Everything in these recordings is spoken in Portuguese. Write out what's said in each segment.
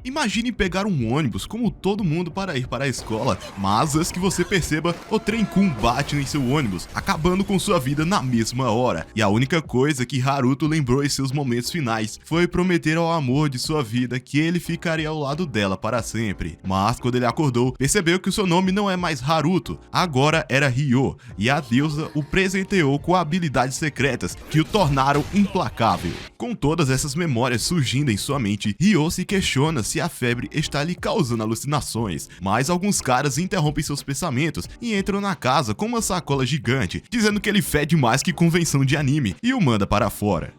Imagine pegar um ônibus como todo mundo para ir para a escola, mas antes que você perceba, o trem Kun bate em seu ônibus, acabando com sua vida na mesma hora. E a única coisa que Haruto lembrou em seus momentos finais foi prometer ao amor de sua vida que ele ficaria ao lado dela para sempre. Mas quando ele acordou, percebeu que o seu nome não é mais Haruto, agora era Ryo, e a deusa o presenteou com habilidades secretas que o tornaram implacável. Com todas essas memórias surgindo em sua mente, Ryo se questiona se a febre está lhe causando alucinações, mas alguns caras interrompem seus pensamentos e entram na casa com uma sacola gigante, dizendo que ele fede mais que convenção de anime, e o manda para fora.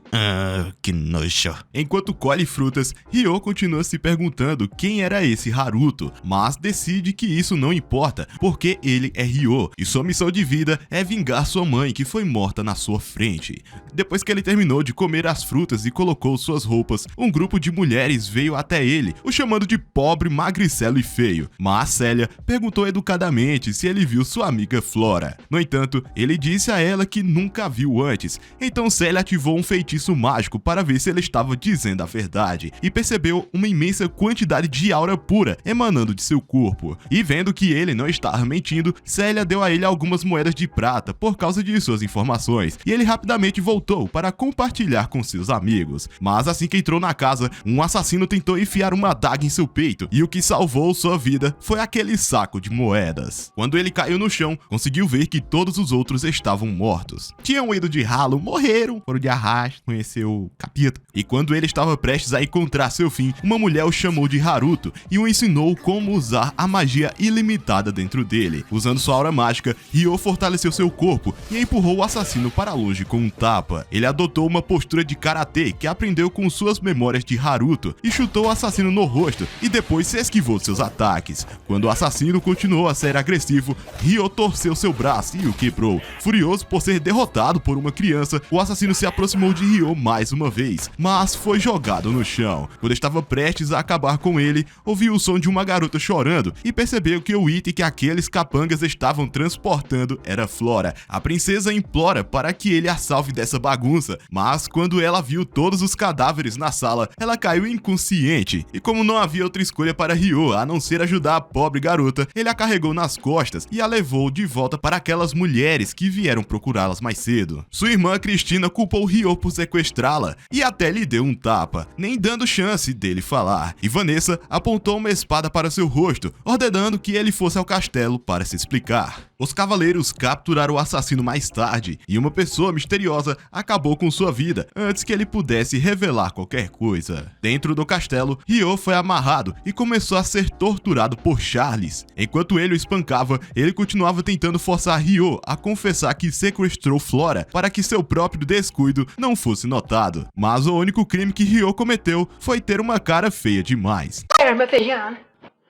Que nojo. Enquanto colhe frutas, Ryo continua se perguntando quem era esse Haruto, mas decide que isso não importa, porque ele é Ryo, e sua missão de vida é vingar sua mãe que foi morta na sua frente. Depois que ele terminou de comer as frutas e colocou suas roupas, um grupo de mulheres veio até ele, o chamando de pobre, magricelo e feio, mas Célia perguntou educadamente se ele viu sua amiga Flora. No entanto, ele disse a ela que nunca a viu antes, então Célia ativou um feitiço mágico para ver se ele estava dizendo a verdade, e percebeu uma imensa quantidade de aura pura emanando de seu corpo. E vendo que ele não estava mentindo, Célia deu a ele algumas moedas de prata por causa de suas informações, e ele rapidamente voltou para compartilhar com seus amigos. Mas assim que entrou na casa, um assassino tentou enfiar uma adaga em seu peito, e o que salvou sua vida foi aquele saco de moedas. Quando ele caiu no chão, conseguiu ver que todos os outros estavam mortos. Tinham ido de ralo, morreram, foram de arrasto, conheceu o capeta. E quando ele estava prestes a encontrar seu fim, uma mulher o chamou de Haruto e o ensinou como usar a magia ilimitada dentro dele. Usando sua aura mágica, Ryo fortaleceu seu corpo e empurrou o assassino para longe com um tapa. Ele adotou uma postura de karatê que aprendeu com suas memórias de Haruto e chutou o assassino no rosto e depois se esquivou de seus ataques. Quando o assassino continuou a ser agressivo, Ryo torceu seu braço e o quebrou. Furioso por ser derrotado por uma criança, o assassino se aproximou de Ryo mais uma vez, mas foi jogado no chão. Quando estava prestes a acabar com ele, ouviu o som de uma garota chorando e percebeu que o item que aqueles capangas estavam transportando era Flora. A princesa implora para que ele a salve dessa bagunça, mas quando ela viu todos os cadáveres na sala, ela caiu inconsciente, e como não havia outra escolha para Ryo a não ser ajudar a pobre garota, ele a carregou nas costas e a levou de volta para aquelas mulheres que vieram procurá-las mais cedo. Sua irmã Cristina culpou Ryo por sequestrá-la e até lhe deu um tapa, nem dando chance dele falar, e Vanessa apontou uma espada para seu rosto, ordenando que ele fosse ao castelo para se explicar. Os cavaleiros capturaram o assassino mais tarde, e uma pessoa misteriosa acabou com sua vida antes que ele pudesse revelar qualquer coisa. Dentro do castelo, Ryo foi amarrado e começou a ser torturado por Charles. Enquanto ele o espancava, ele continuava tentando forçar Ryo a confessar que sequestrou Flora para que seu próprio descuido não fosse notado. Mas o único crime que Ryo cometeu foi ter uma cara feia demais. Meu feijão.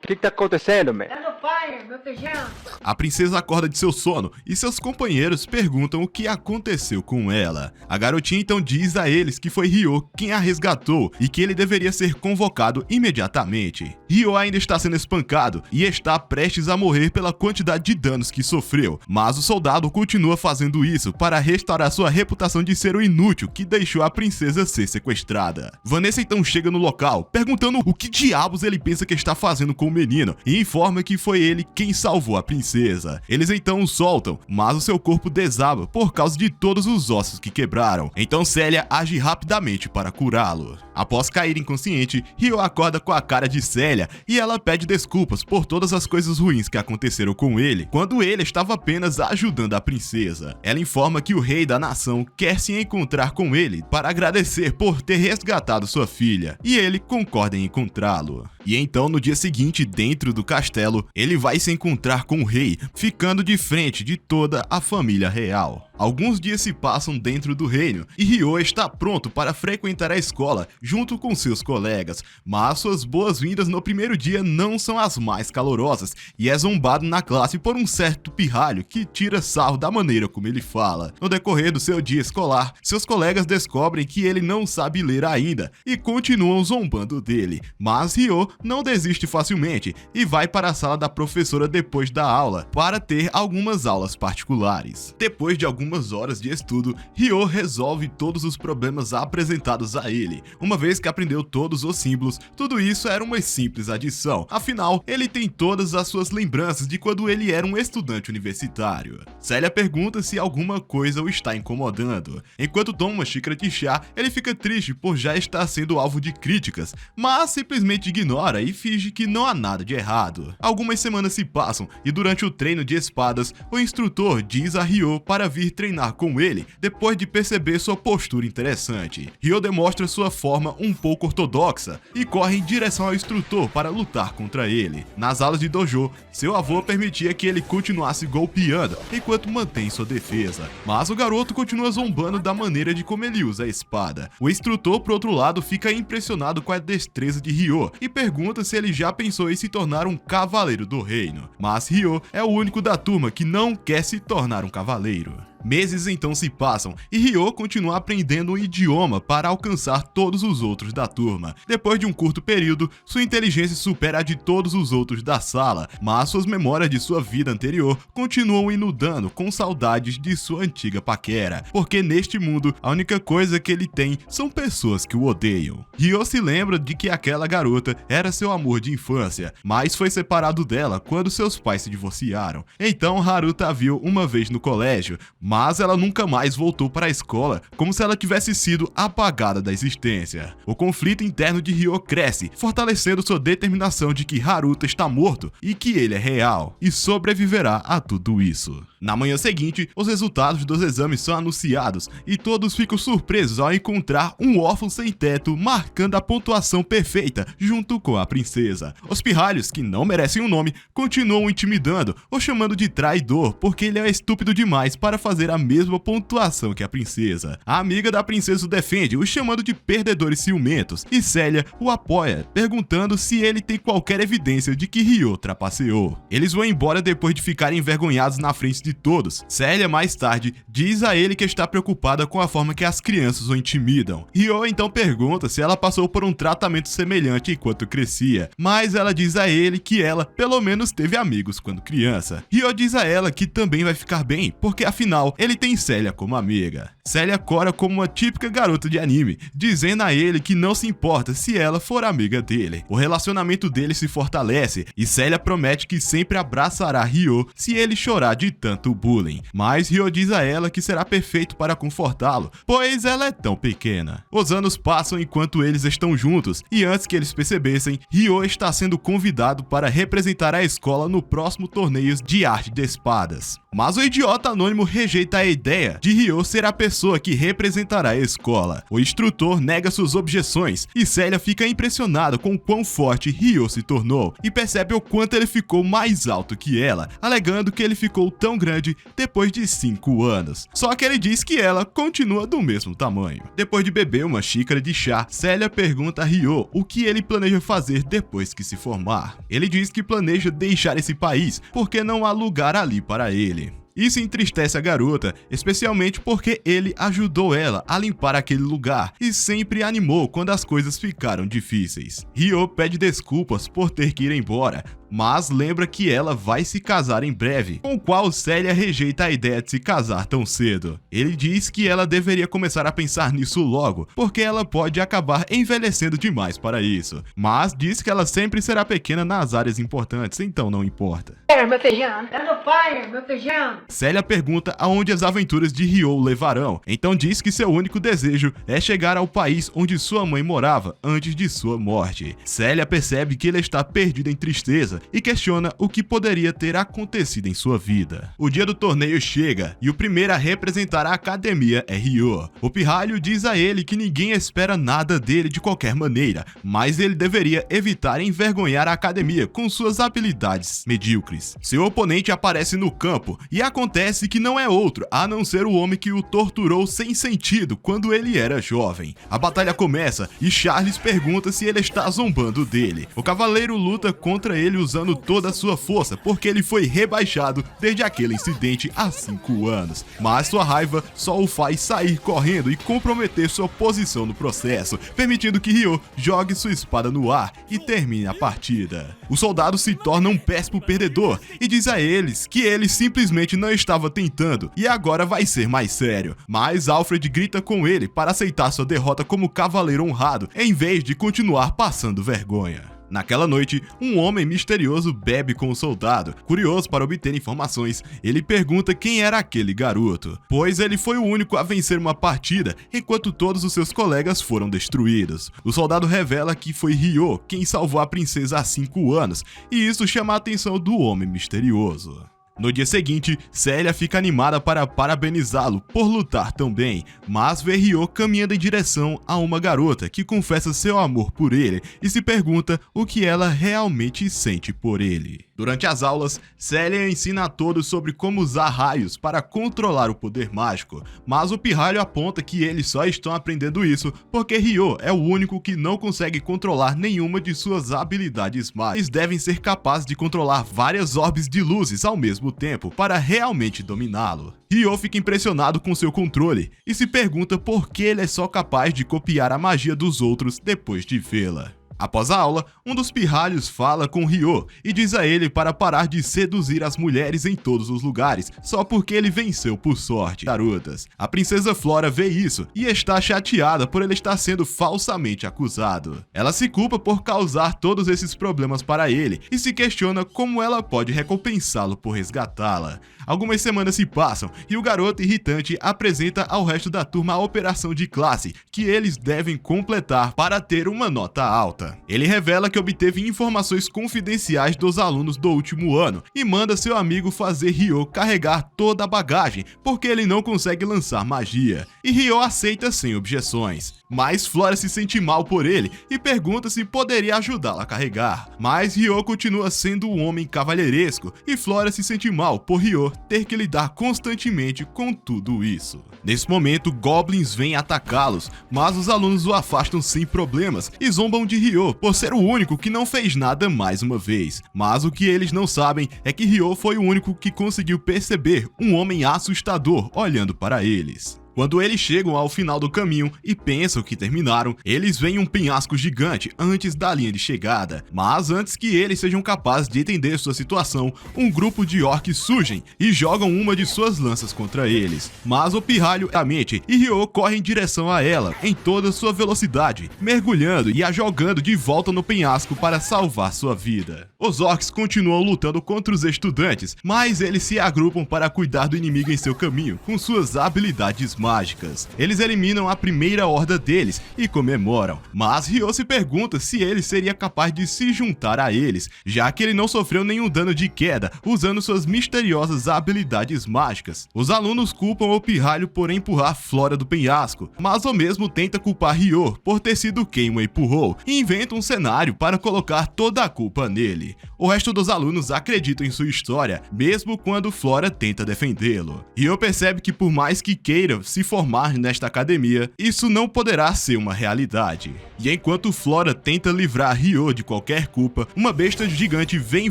O que tá acontecendo, man? É meu pai, meu feijão. A princesa acorda de seu sono e seus companheiros perguntam o que aconteceu com ela. A garotinha então diz a eles que foi Ryo quem a resgatou e que ele deveria ser convocado imediatamente. Ryo ainda está sendo espancado e está prestes a morrer pela quantidade de danos que sofreu, mas o soldado continua fazendo isso para restaurar sua reputação de ser o inútil que deixou a princesa ser sequestrada. Vanessa então chega no local, perguntando o que diabos ele pensa que está fazendo com o menino, e informa que foi ele quem salvou a princesa. Eles então o soltam, mas o seu corpo desaba por causa de todos os ossos que quebraram. Então Célia age rapidamente para curá-lo. Após cair inconsciente, Ryo acorda com a cara de Célia e ela pede desculpas por todas as coisas ruins que aconteceram com ele, quando ele estava apenas ajudando a princesa. Ela informa que o rei da nação quer se encontrar com ele para agradecer por ter resgatado sua filha, e ele concorda em encontrá-lo. E então, no dia seguinte, dentro do castelo, ele vai se encontrar com o rei, ficando de frente de toda a família real. Alguns dias se passam dentro do reino e Ryo está pronto para frequentar a escola junto com seus colegas, mas suas boas-vindas no primeiro dia não são as mais calorosas e é zombado na classe por um certo pirralho que tira sarro da maneira como ele fala. No decorrer do seu dia escolar, seus colegas descobrem que ele não sabe ler ainda e continuam zombando dele, mas Ryo não desiste facilmente e vai para a sala da professora depois da aula para ter algumas aulas particulares. Depois de alguns algumas horas de estudo, Ryo resolve todos os problemas apresentados a ele. Uma vez que aprendeu todos os símbolos, tudo isso era uma simples adição. Afinal, ele tem todas as suas lembranças de quando ele era um estudante universitário. Célia pergunta se alguma coisa o está incomodando. Enquanto toma uma xícara de chá, ele fica triste por já estar sendo alvo de críticas, mas simplesmente ignora e finge que não há nada de errado. Algumas semanas se passam e durante o treino de espadas, o instrutor diz a Ryo para vir treinar com ele, depois de perceber sua postura interessante. Ryo demonstra sua forma um pouco ortodoxa e corre em direção ao instrutor para lutar contra ele. Nas aulas de dojo, seu avô permitia que ele continuasse golpeando enquanto mantém sua defesa, mas o garoto continua zombando da maneira de como ele usa a espada. O instrutor, por outro lado, fica impressionado com a destreza de Ryo e pergunta se ele já pensou em se tornar um cavaleiro do reino, mas Ryo é o único da turma que não quer se tornar um cavaleiro. Meses então se passam e Ryo continua aprendendo um idioma para alcançar todos os outros da turma. Depois de um curto período, sua inteligência supera a de todos os outros da sala, mas suas memórias de sua vida anterior continuam inundando com saudades de sua antiga paquera, porque neste mundo a única coisa que ele tem são pessoas que o odeiam. Ryo se lembra de que aquela garota era seu amor de infância, mas foi separado dela quando seus pais se divorciaram. Então Haruta a viu uma vez no colégio, mas ela nunca mais voltou para a escola, como se ela tivesse sido apagada da existência. O conflito interno de Ryo cresce, fortalecendo sua determinação de que Haruta está morto e que ele é real, e sobreviverá a tudo isso. Na manhã seguinte, os resultados dos exames são anunciados, e todos ficam surpresos ao encontrar um órfão sem teto marcando a pontuação perfeita junto com a princesa. Os pirralhos, que não merecem um nome, continuam intimidando, o chamando de traidor porque ele é estúpido demais para fazer a mesma pontuação que a princesa. A amiga da princesa o defende, o chamando de perdedores ciumentos, e Célia o apoia, perguntando se ele tem qualquer evidência de que Ryo trapaceou. Eles vão embora depois de ficarem envergonhados na frente de todos. Célia, mais tarde, diz a ele que está preocupada com a forma que as crianças o intimidam. Ryo então pergunta se ela passou por um tratamento semelhante enquanto crescia, mas ela diz a ele que ela, pelo menos, teve amigos quando criança. Ryo diz a ela que também vai ficar bem, porque afinal, ele tem Célia como amiga. Célia cora como uma típica garota de anime, dizendo a ele que não se importa se ela for amiga dele. O relacionamento deles se fortalece e Célia promete que sempre abraçará Ryo se ele chorar de tanto bullying. Mas Ryo diz a ela que será perfeito para confortá-lo, pois ela é tão pequena. Os anos passam enquanto eles estão juntos e antes que eles percebessem, Ryo está sendo convidado para representar a escola no próximo torneio de arte de espadas. Mas o idiota anônimo rejeita a ideia de Ryo ser a pessoa que representará a escola. O instrutor nega suas objeções e Célia fica impressionada com o quão forte Ryo se tornou e percebe o quanto ele ficou mais alto que ela, alegando que ele ficou tão grande depois de 5 anos. Só que ele diz que ela continua do mesmo tamanho. Depois de beber uma xícara de chá, Célia pergunta a Ryo o que ele planeja fazer depois que se formar. Ele diz que planeja deixar esse país porque não há lugar ali para ele. Isso entristece a garota, especialmente porque ele ajudou ela a limpar aquele lugar e sempre animou quando as coisas ficaram difíceis. Ryo pede desculpas por ter que ir embora, mas lembra que ela vai se casar em breve, com o qual Célia rejeita a ideia de se casar tão cedo. Ele diz que ela deveria começar a pensar nisso logo, porque ela pode acabar envelhecendo demais para isso, mas diz que ela sempre será pequena nas áreas importantes, então não importa. Meu feijão. É no pai, meu feijão. Célia pergunta aonde as aventuras de Ryo o levarão, então diz que seu único desejo é chegar ao país onde sua mãe morava antes de sua morte. Célia percebe que ele está perdido em tristeza e questiona o que poderia ter acontecido em sua vida. O dia do torneio chega e o primeiro a representar a academia é Ryo. O pirralho diz a ele que ninguém espera nada dele de qualquer maneira, mas ele deveria evitar envergonhar a academia com suas habilidades medíocres. Seu oponente aparece no campo e acontece que não é outro a não ser o homem que o torturou sem sentido quando ele era jovem. A batalha começa e Charles pergunta se ele está zombando dele. O cavaleiro luta contra ele usando toda a sua força, porque ele foi rebaixado desde aquele incidente há 5 anos. Mas sua raiva só o faz sair correndo e comprometer sua posição no processo, permitindo que Ryo jogue sua espada no ar e termine a partida. O soldado se torna um péssimo perdedor e diz a eles que ele simplesmente não estava tentando e agora vai ser mais sério. Mas Alfred grita com ele para aceitar sua derrota como cavaleiro honrado, em vez de continuar passando vergonha. Naquela noite, um homem misterioso bebe com o soldado. Curioso para obter informações, ele pergunta quem era aquele garoto, pois ele foi o único a vencer uma partida, enquanto todos os seus colegas foram destruídos. O soldado revela que foi Ryo quem salvou a princesa há 5 anos, e isso chama a atenção do homem misterioso. No dia seguinte, Célia fica animada para parabenizá-lo por lutar tão bem, mas vê Ryo caminhando em direção a uma garota que confessa seu amor por ele e se pergunta o que ela realmente sente por ele. Durante as aulas, Célia ensina a todos sobre como usar raios para controlar o poder mágico, mas o pirralho aponta que eles só estão aprendendo isso porque Ryo é o único que não consegue controlar nenhuma de suas habilidades mágicas. Eles devem ser capazes de controlar várias orbes de luzes ao mesmo tempo para realmente dominá-lo. Ryo fica impressionado com seu controle e se pergunta por que ele é só capaz de copiar a magia dos outros depois de vê-la. Após a aula, um dos pirralhos fala com Ryo e diz a ele para parar de seduzir as mulheres em todos os lugares, só porque ele venceu por sorte. Garotas, a princesa Flora vê isso e está chateada por ele estar sendo falsamente acusado. Ela se culpa por causar todos esses problemas para ele e se questiona como ela pode recompensá-lo por resgatá-la. Algumas semanas se passam e o garoto irritante apresenta ao resto da turma a operação de classe que eles devem completar para ter uma nota alta. Ele revela que obteve informações confidenciais dos alunos do último ano e manda seu amigo fazer Ryo carregar toda a bagagem porque ele não consegue lançar magia. E Ryo aceita sem objeções. Mas Flora se sente mal por ele e pergunta se poderia ajudá-la a carregar. Mas Ryo continua sendo um homem cavalheiresco e Flora se sente mal por Ryo ter que lidar constantemente com tudo isso. Nesse momento, goblins vêm atacá-los, mas os alunos o afastam sem problemas e zombam de Ryo por ser o único que não fez nada mais uma vez. Mas o que eles não sabem é que Ryo foi o único que conseguiu perceber um homem assustador olhando para eles. Quando eles chegam ao final do caminho e pensam que terminaram, eles veem um penhasco gigante antes da linha de chegada. Mas antes que eles sejam capazes de entender sua situação, um grupo de orcs surgem e jogam uma de suas lanças contra eles. Mas o pirralho a mente e Ryo corre em direção a ela em toda sua velocidade, mergulhando e a jogando de volta no penhasco para salvar sua vida. Os orcs continuam lutando contra os estudantes, mas eles se agrupam para cuidar do inimigo em seu caminho com suas habilidades mágicas. Eles eliminam a primeira horda deles e comemoram, mas Ryo se pergunta se ele seria capaz de se juntar a eles, já que ele não sofreu nenhum dano de queda usando suas misteriosas habilidades mágicas. Os alunos culpam o pirralho por empurrar Flora do penhasco, mas o mesmo tenta culpar Ryo por ter sido quem o empurrou e inventa um cenário para colocar toda a culpa nele. O resto dos alunos acreditam em sua história, mesmo quando Flora tenta defendê-lo. Ryo percebe que por mais que queira se formar nesta academia, isso não poderá ser uma realidade. E enquanto Flora tenta livrar Ryo de qualquer culpa, uma besta gigante vem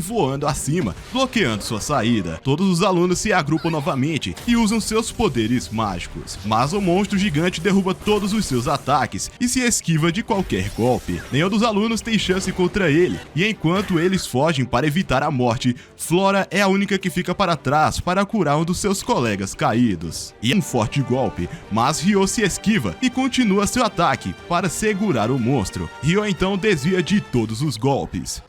voando acima, bloqueando sua saída. Todos os alunos se agrupam novamente e usam seus poderes mágicos, mas o monstro gigante derruba todos os seus ataques e se esquiva de qualquer golpe. Nenhum dos alunos tem chance contra ele, e enquanto eles fogem para evitar a morte, Flora é a única que fica para trás para curar um dos seus colegas caídos. E um forte golpe, mas Ryo se esquiva e continua seu ataque para segurar o monstro. Ryo então desvia de todos os golpes.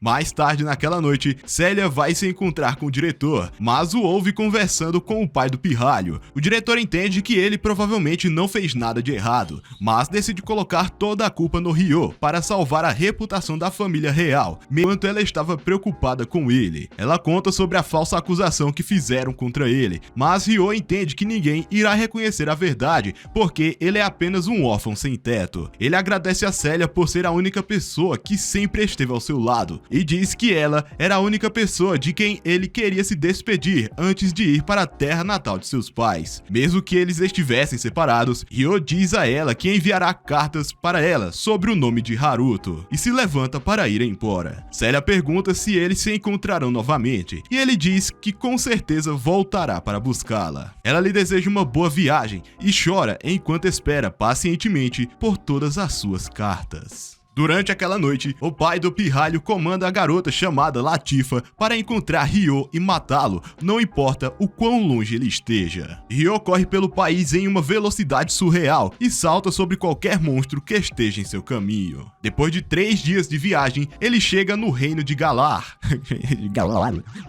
Mais tarde naquela noite, Célia vai se encontrar com o diretor, mas o ouve conversando com o pai do pirralho. O diretor entende que ele provavelmente não fez nada de errado, mas decide colocar toda a culpa no Ryo para salvar a reputação da família real, enquanto ela estava preocupada com ele. Ela conta sobre a falsa acusação que fizeram contra ele, mas Ryo entende que ninguém irá reconhecer a verdade, porque ele é apenas um órfão sem teto. Ele agradece a Célia por ser a única pessoa que sempre esteve ao seu lado. e diz que ela era a única pessoa de quem ele queria se despedir antes de ir para a terra natal de seus pais. Mesmo que eles estivessem separados, Ryo diz a ela que enviará cartas para ela sobre o nome de Haruto e se levanta para ir embora. Célia pergunta se eles se encontrarão novamente e ele diz que com certeza voltará para buscá-la. Ela lhe deseja uma boa viagem e chora enquanto espera pacientemente por todas as suas cartas. Durante aquela noite, o pai do pirralho comanda a garota chamada Latifa para encontrar Ryo e matá-lo, não importa o quão longe ele esteja. Ryo corre pelo país em uma velocidade surreal e salta sobre qualquer monstro que esteja em seu caminho. Depois de 3 dias de viagem, ele chega no reino de Galar,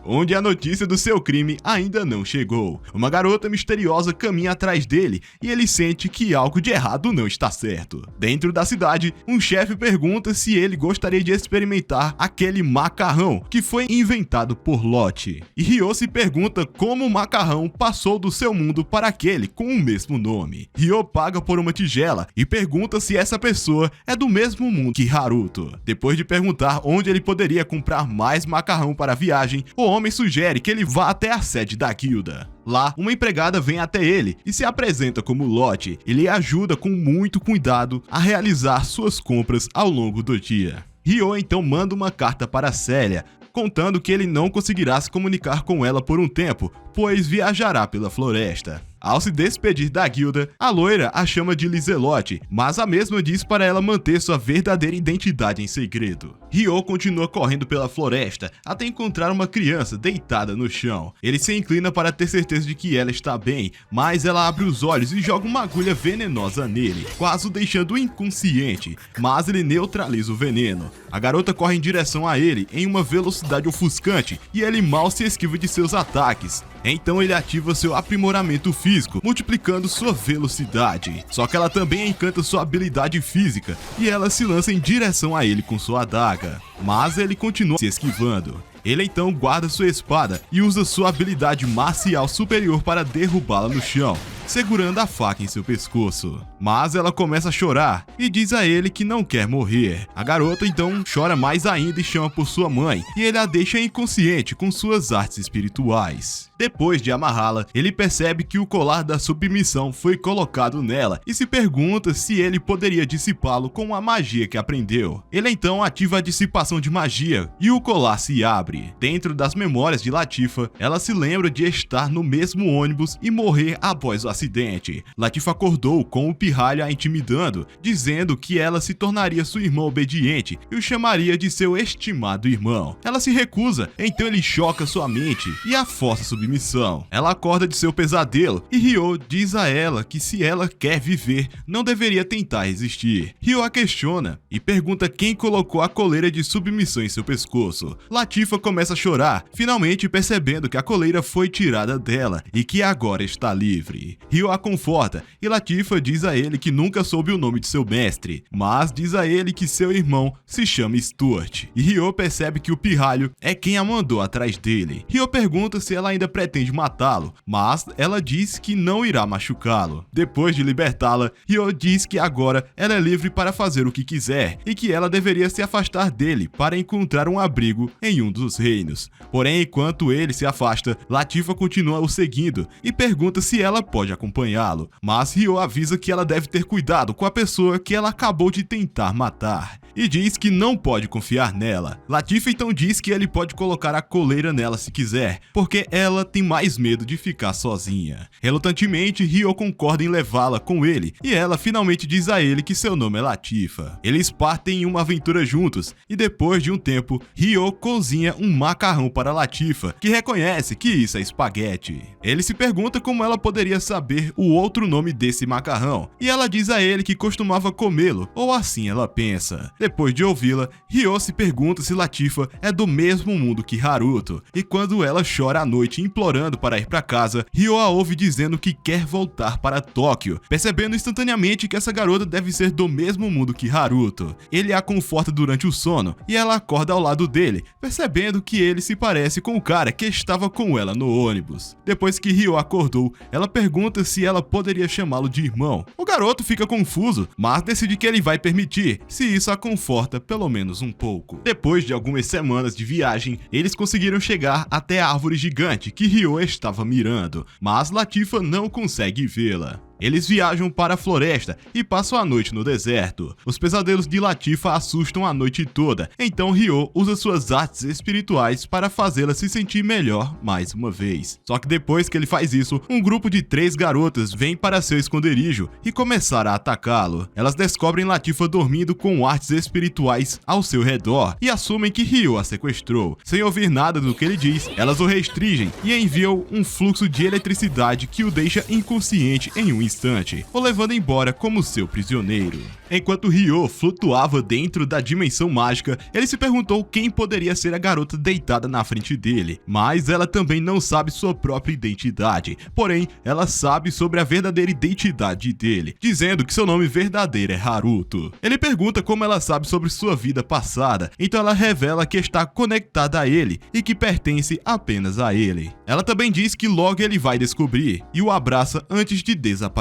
onde a notícia do seu crime ainda não chegou. Uma garota misteriosa caminha atrás dele e ele sente que algo de errado não está certo. Dentro da cidade, um chefe pergunta se ele gostaria de experimentar aquele macarrão que foi inventado por Lotte. E Ryo se pergunta como o macarrão passou do seu mundo para aquele com o mesmo nome. Ryo paga por uma tigela e pergunta se essa pessoa é do mesmo mundo que Haruto. Depois de perguntar onde ele poderia comprar mais macarrão para a viagem, o homem sugere que ele vá até a sede da guilda. Lá, uma empregada vem até ele e se apresenta como Lotte e lhe ajuda com muito cuidado a realizar suas compras ao longo do dia. Ryo então manda uma carta para Célia, contando que ele não conseguirá se comunicar com ela por um tempo, pois viajará pela floresta. Ao se despedir da guilda, a loira a chama de Lizelotte, mas a mesma diz para ela manter sua verdadeira identidade em segredo. Ryo continua correndo pela floresta até encontrar uma criança deitada no chão. Ele se inclina para ter certeza de que ela está bem, mas ela abre os olhos e joga uma agulha venenosa nele, quase o deixando inconsciente, mas ele neutraliza o veneno. A garota corre em direção a ele em uma velocidade ofuscante e ele mal se esquiva de seus ataques. Então ele ativa seu aprimoramento físico, multiplicando sua velocidade. Só que ela também encanta sua habilidade física e ela se lança em direção a ele com sua adaga. Mas ele continua se esquivando. Ele então guarda sua espada e usa sua habilidade marcial superior para derrubá-la no chão, segurando a faca em seu pescoço. Mas ela começa a chorar e diz a ele que não quer morrer. A garota então chora mais ainda e chama por sua mãe, e ele a deixa inconsciente com suas artes espirituais. Depois de amarrá-la, ele percebe que o colar da submissão foi colocado nela e se pergunta se ele poderia dissipá-lo com a magia que aprendeu. Ele então ativa a dissipação de magia e o colar se abre. Dentro das memórias de Latifa, ela se lembra de estar no mesmo ônibus e morrer após o acidente. Latifa acordou com o pirralho a intimidando, dizendo que ela se tornaria sua irmã obediente e o chamaria de seu estimado irmão. Ela se recusa, então ele choca sua mente e a força a submissão. Ela acorda de seu pesadelo e Ryo diz a ela que se ela quer viver, não deveria tentar resistir. Ryo a questiona e pergunta quem colocou a coleira de submissão em seu pescoço. Latifa começa a chorar, finalmente percebendo que a coleira foi tirada dela e que agora está livre. Ryo a conforta e Latifa diz a ele que nunca soube o nome de seu mestre, mas diz a ele que seu irmão se chama Stuart. E Ryo percebe que o pirralho é quem a mandou atrás dele. Ryo pergunta se ela ainda pretende matá-lo, mas ela diz que não irá machucá-lo. Depois de libertá-la, Ryo diz que agora ela é livre para fazer o que quiser e que ela deveria se afastar dele para encontrar um abrigo em um dos reinos. Porém, enquanto ele se afasta, Latifa continua o seguindo e pergunta se ela pode acompanhá-lo, mas Ryo avisa que ela deve ter cuidado com a pessoa que ela acabou de tentar matar e diz que não pode confiar nela. Latifa então diz que ele pode colocar a coleira nela se quiser, porque ela tem mais medo de ficar sozinha. Relutantemente, Ryo concorda em levá-la com ele e ela finalmente diz a ele que seu nome é Latifa. Eles partem em uma aventura juntos e depois de um tempo, Ryo cozinha um macarrão para Latifa, que reconhece que isso é espaguete. Ele se pergunta como ela poderia saber o outro nome desse macarrão e ela diz a ele que costumava comê-lo, ou assim ela pensa. Depois de ouvi-la, Ryo se pergunta se Latifa é do mesmo mundo que Haruto, e quando ela chora à noite implorando para ir para casa, Ryo a ouve dizendo que quer voltar para Tóquio, percebendo instantaneamente que essa garota deve ser do mesmo mundo que Haruto. Ele a conforta durante o sono e ela acorda ao lado dele, percebendo que ele se parece com o cara que estava com ela no ônibus. Depois que Ryo acordou, ela pergunta se ela poderia chamá-lo de irmão. O garoto fica confuso, mas decide que ele vai permitir, se isso a conforta conforta pelo menos um pouco. Depois de algumas semanas de viagem, eles conseguiram chegar até a árvore gigante que Ryo estava mirando, mas Latifah não consegue vê-la. Eles viajam para a floresta e passam a noite no deserto. Os pesadelos de Latifah assustam a noite toda, então Ryo usa suas artes espirituais para fazê-la se sentir melhor mais uma vez. Só que depois que ele faz isso, um grupo de 3 garotas vem para seu esconderijo e começar a atacá-lo. Elas descobrem Latifah dormindo com artes espirituais ao seu redor e assumem que Ryo a sequestrou. Sem ouvir nada do que ele diz, elas o restringem e enviam um fluxo de eletricidade que o deixa inconsciente em um instante, o levando embora como seu prisioneiro. Enquanto Ryo flutuava dentro da dimensão mágica, ele se perguntou quem poderia ser a garota deitada na frente dele, mas ela também não sabe sua própria identidade, porém, ela sabe sobre a verdadeira identidade dele, dizendo que seu nome verdadeiro é Haruto. Ele pergunta como ela sabe sobre sua vida passada, então ela revela que está conectada a ele e que pertence apenas a ele. Ela também diz que logo ele vai descobrir e o abraça antes de desaparecer.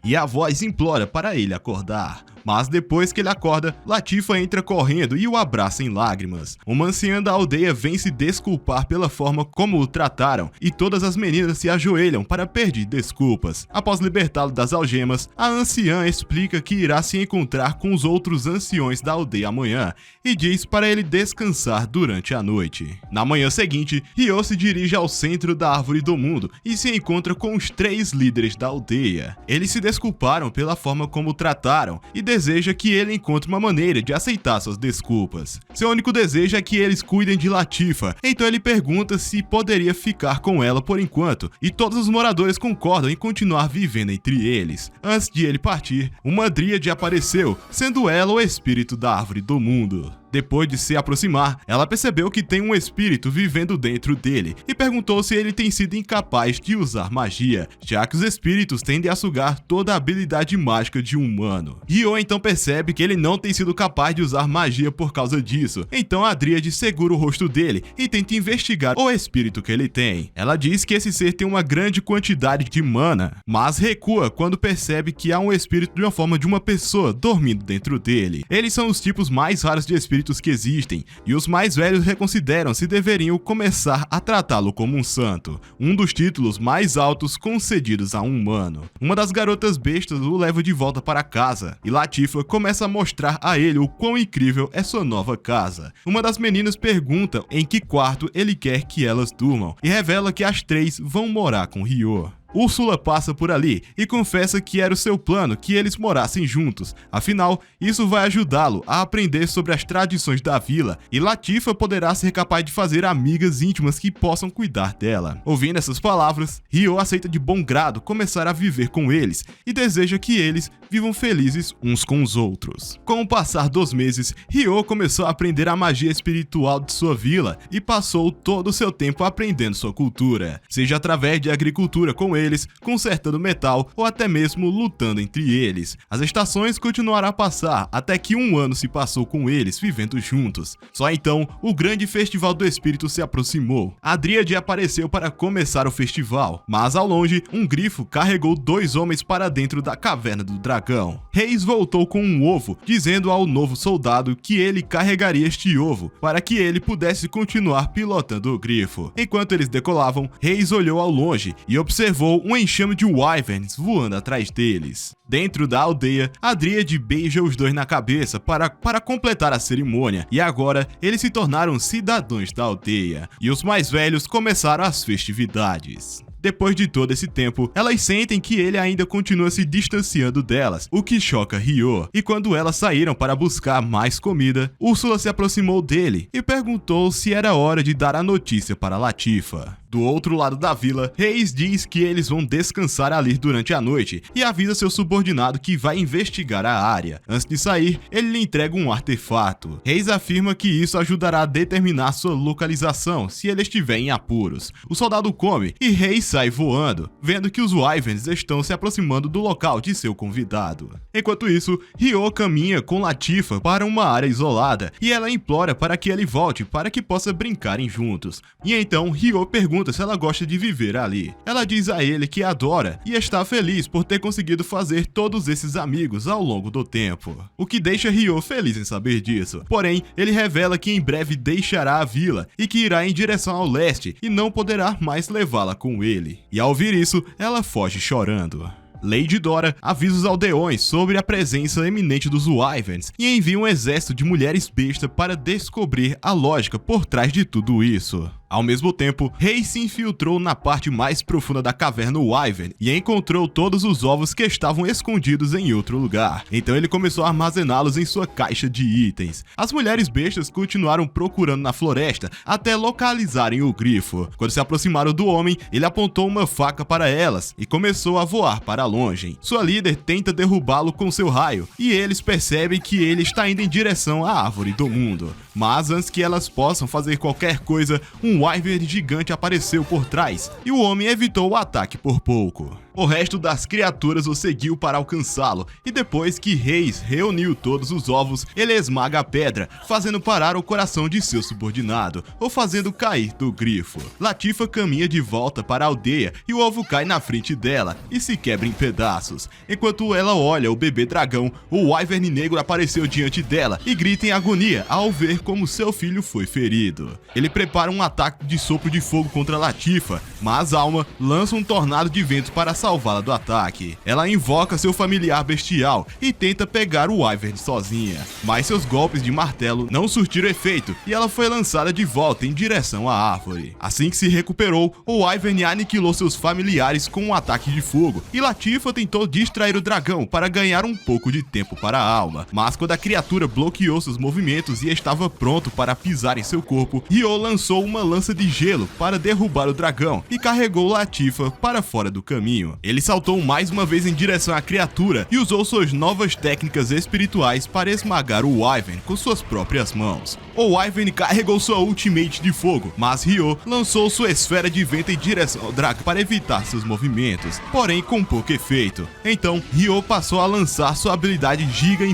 E a voz implora para ele acordar. Mas depois que ele acorda, Latifah entra correndo e o abraça em lágrimas. Uma anciã da aldeia vem se desculpar pela forma como o trataram e todas as meninas se ajoelham para pedir desculpas. Após libertá-lo das algemas, a anciã explica que irá se encontrar com os outros anciões da aldeia amanhã e diz para ele descansar durante a noite. Na manhã seguinte, Ryo se dirige ao centro da Árvore do Mundo e se encontra com os 3 líderes da aldeia. Eles se desculparam pela forma como o trataram e deseja que ele encontre uma maneira de aceitar suas desculpas. Seu único desejo é que eles cuidem de Latifah, então ele pergunta se poderia ficar com ela por enquanto, e todos os moradores concordam em continuar vivendo entre eles. Antes de ele partir, uma dríade apareceu, sendo ela o espírito da Árvore do Mundo. Depois de se aproximar, ela percebeu que tem um espírito vivendo dentro dele e perguntou se ele tem sido incapaz de usar magia, já que os espíritos tendem a sugar toda a habilidade mágica de um humano. Ryo então percebe que ele não tem sido capaz de usar magia por causa disso, então a dríade segura o rosto dele e tenta investigar o espírito que ele tem. Ela diz que esse ser tem uma grande quantidade de mana, mas recua quando percebe que há um espírito de uma forma de uma pessoa dormindo dentro dele. Eles são os tipos mais raros de espíritos que existem, e os mais velhos reconsideram se deveriam começar a tratá-lo como um santo, um dos títulos mais altos concedidos a um humano. Uma das garotas bestas o leva de volta para casa, e Latifah começa a mostrar a ele o quão incrível é sua nova casa. Uma das meninas pergunta em que quarto ele quer que elas durmam, e revela que as 3 vão morar com Ryo. Úrsula passa por ali e confessa que era o seu plano que eles morassem juntos, afinal, isso vai ajudá-lo a aprender sobre as tradições da vila e Latifah poderá ser capaz de fazer amigas íntimas que possam cuidar dela. Ouvindo essas palavras, Ryo aceita de bom grado começar a viver com eles e deseja que eles vivam felizes uns com os outros. Com o passar dos meses, Ryo começou a aprender a magia espiritual de sua vila e passou todo o seu tempo aprendendo sua cultura, seja através de agricultura com eles, consertando metal ou até mesmo lutando entre eles. As estações continuarão a passar até que um ano se passou com eles vivendo juntos. Só então, o grande festival do espírito se aproximou. A dríade apareceu para começar o festival, mas ao longe, um grifo carregou 2 homens para dentro da caverna do dragão. Reis voltou com um ovo, dizendo ao novo soldado que ele carregaria este ovo para que ele pudesse continuar pilotando o grifo. Enquanto eles decolavam, Reis olhou ao longe e observou um enxame de wyverns voando atrás deles. Dentro da aldeia, a dríade beija os 2 na cabeça para completar a cerimônia, e agora eles se tornaram cidadãos da aldeia, e os mais velhos começaram as festividades. Depois de todo esse tempo, elas sentem que ele ainda continua se distanciando delas, o que choca Ryo. E quando elas saíram para buscar mais comida, Úrsula se aproximou dele e perguntou se era hora de dar a notícia para Latifah. Do outro lado da vila, Reis diz que eles vão descansar ali durante a noite e avisa seu subordinado que vai investigar a área. Antes de sair, ele lhe entrega um artefato. Reis afirma que isso ajudará a determinar sua localização se ele estiver em apuros. O soldado come e Reis sai voando, vendo que os wyverns estão se aproximando do local de seu convidado. Enquanto isso, Ryo caminha com Latifah para uma área isolada e ela implora para que ele volte para que possa brincarem juntos. E então Ryo pergunta pergunta se ela gosta de viver ali. Ela diz a ele que adora e está feliz por ter conseguido fazer todos esses amigos ao longo do tempo, o que deixa Ryo feliz em saber disso. Porém, ele revela que em breve deixará a vila e que irá em direção ao leste e não poderá mais levá-la com ele. E ao ouvir isso, ela foge chorando. Lady Dora avisa os aldeões sobre a presença iminente dos Wyverns e envia um exército de mulheres besta para descobrir a lógica por trás de tudo isso. Ao mesmo tempo, Rei se infiltrou na parte mais profunda da caverna Wyvern e encontrou todos os ovos que estavam escondidos em outro lugar. Então ele começou a armazená-los em sua caixa de itens. As mulheres bestas continuaram procurando na floresta até localizarem o grifo. Quando se aproximaram do homem, ele apontou uma faca para elas e começou a voar para longe. Sua líder tenta derrubá-lo com seu raio e eles percebem que ele está indo em direção à árvore do mundo. Mas antes que elas possam fazer qualquer coisa, um Wyvern gigante apareceu por trás e o homem evitou o ataque por pouco. O resto das criaturas o seguiu para alcançá-lo, e depois que Reis reuniu todos os ovos, ele esmaga a pedra, fazendo parar o coração de seu subordinado, ou fazendo cair do grifo. Latifa caminha de volta para a aldeia e o ovo cai na frente dela e se quebra em pedaços. Enquanto ela olha o bebê dragão, o Wyvern negro apareceu diante dela e grita em agonia ao ver como seu filho foi ferido. Ele prepara um ataque de sopro de fogo contra Latifa, mas Alma lança um tornado de vento para salvá-la do ataque. Ela invoca seu familiar bestial e tenta pegar o Wyvern sozinha, mas seus golpes de martelo não surtiram efeito e ela foi lançada de volta em direção à árvore. Assim que se recuperou, o Wyvern aniquilou seus familiares com um ataque de fogo e Latifa tentou distrair o dragão para ganhar um pouco de tempo para a Alma, mas quando a criatura bloqueou seus movimentos e estava pronto para pisar em seu corpo, Ryo lançou uma lança de gelo para derrubar o dragão e carregou Latifa para fora do caminho. Ele saltou mais uma vez em direção à criatura e usou suas novas técnicas espirituais para esmagar o Wyvern com suas próprias mãos. O Wyvern carregou sua ultimate de fogo, mas Ryo lançou sua esfera de vento em direção ao dragão para evitar seus movimentos, porém com pouco efeito. Então, Ryo passou a lançar sua habilidade Giga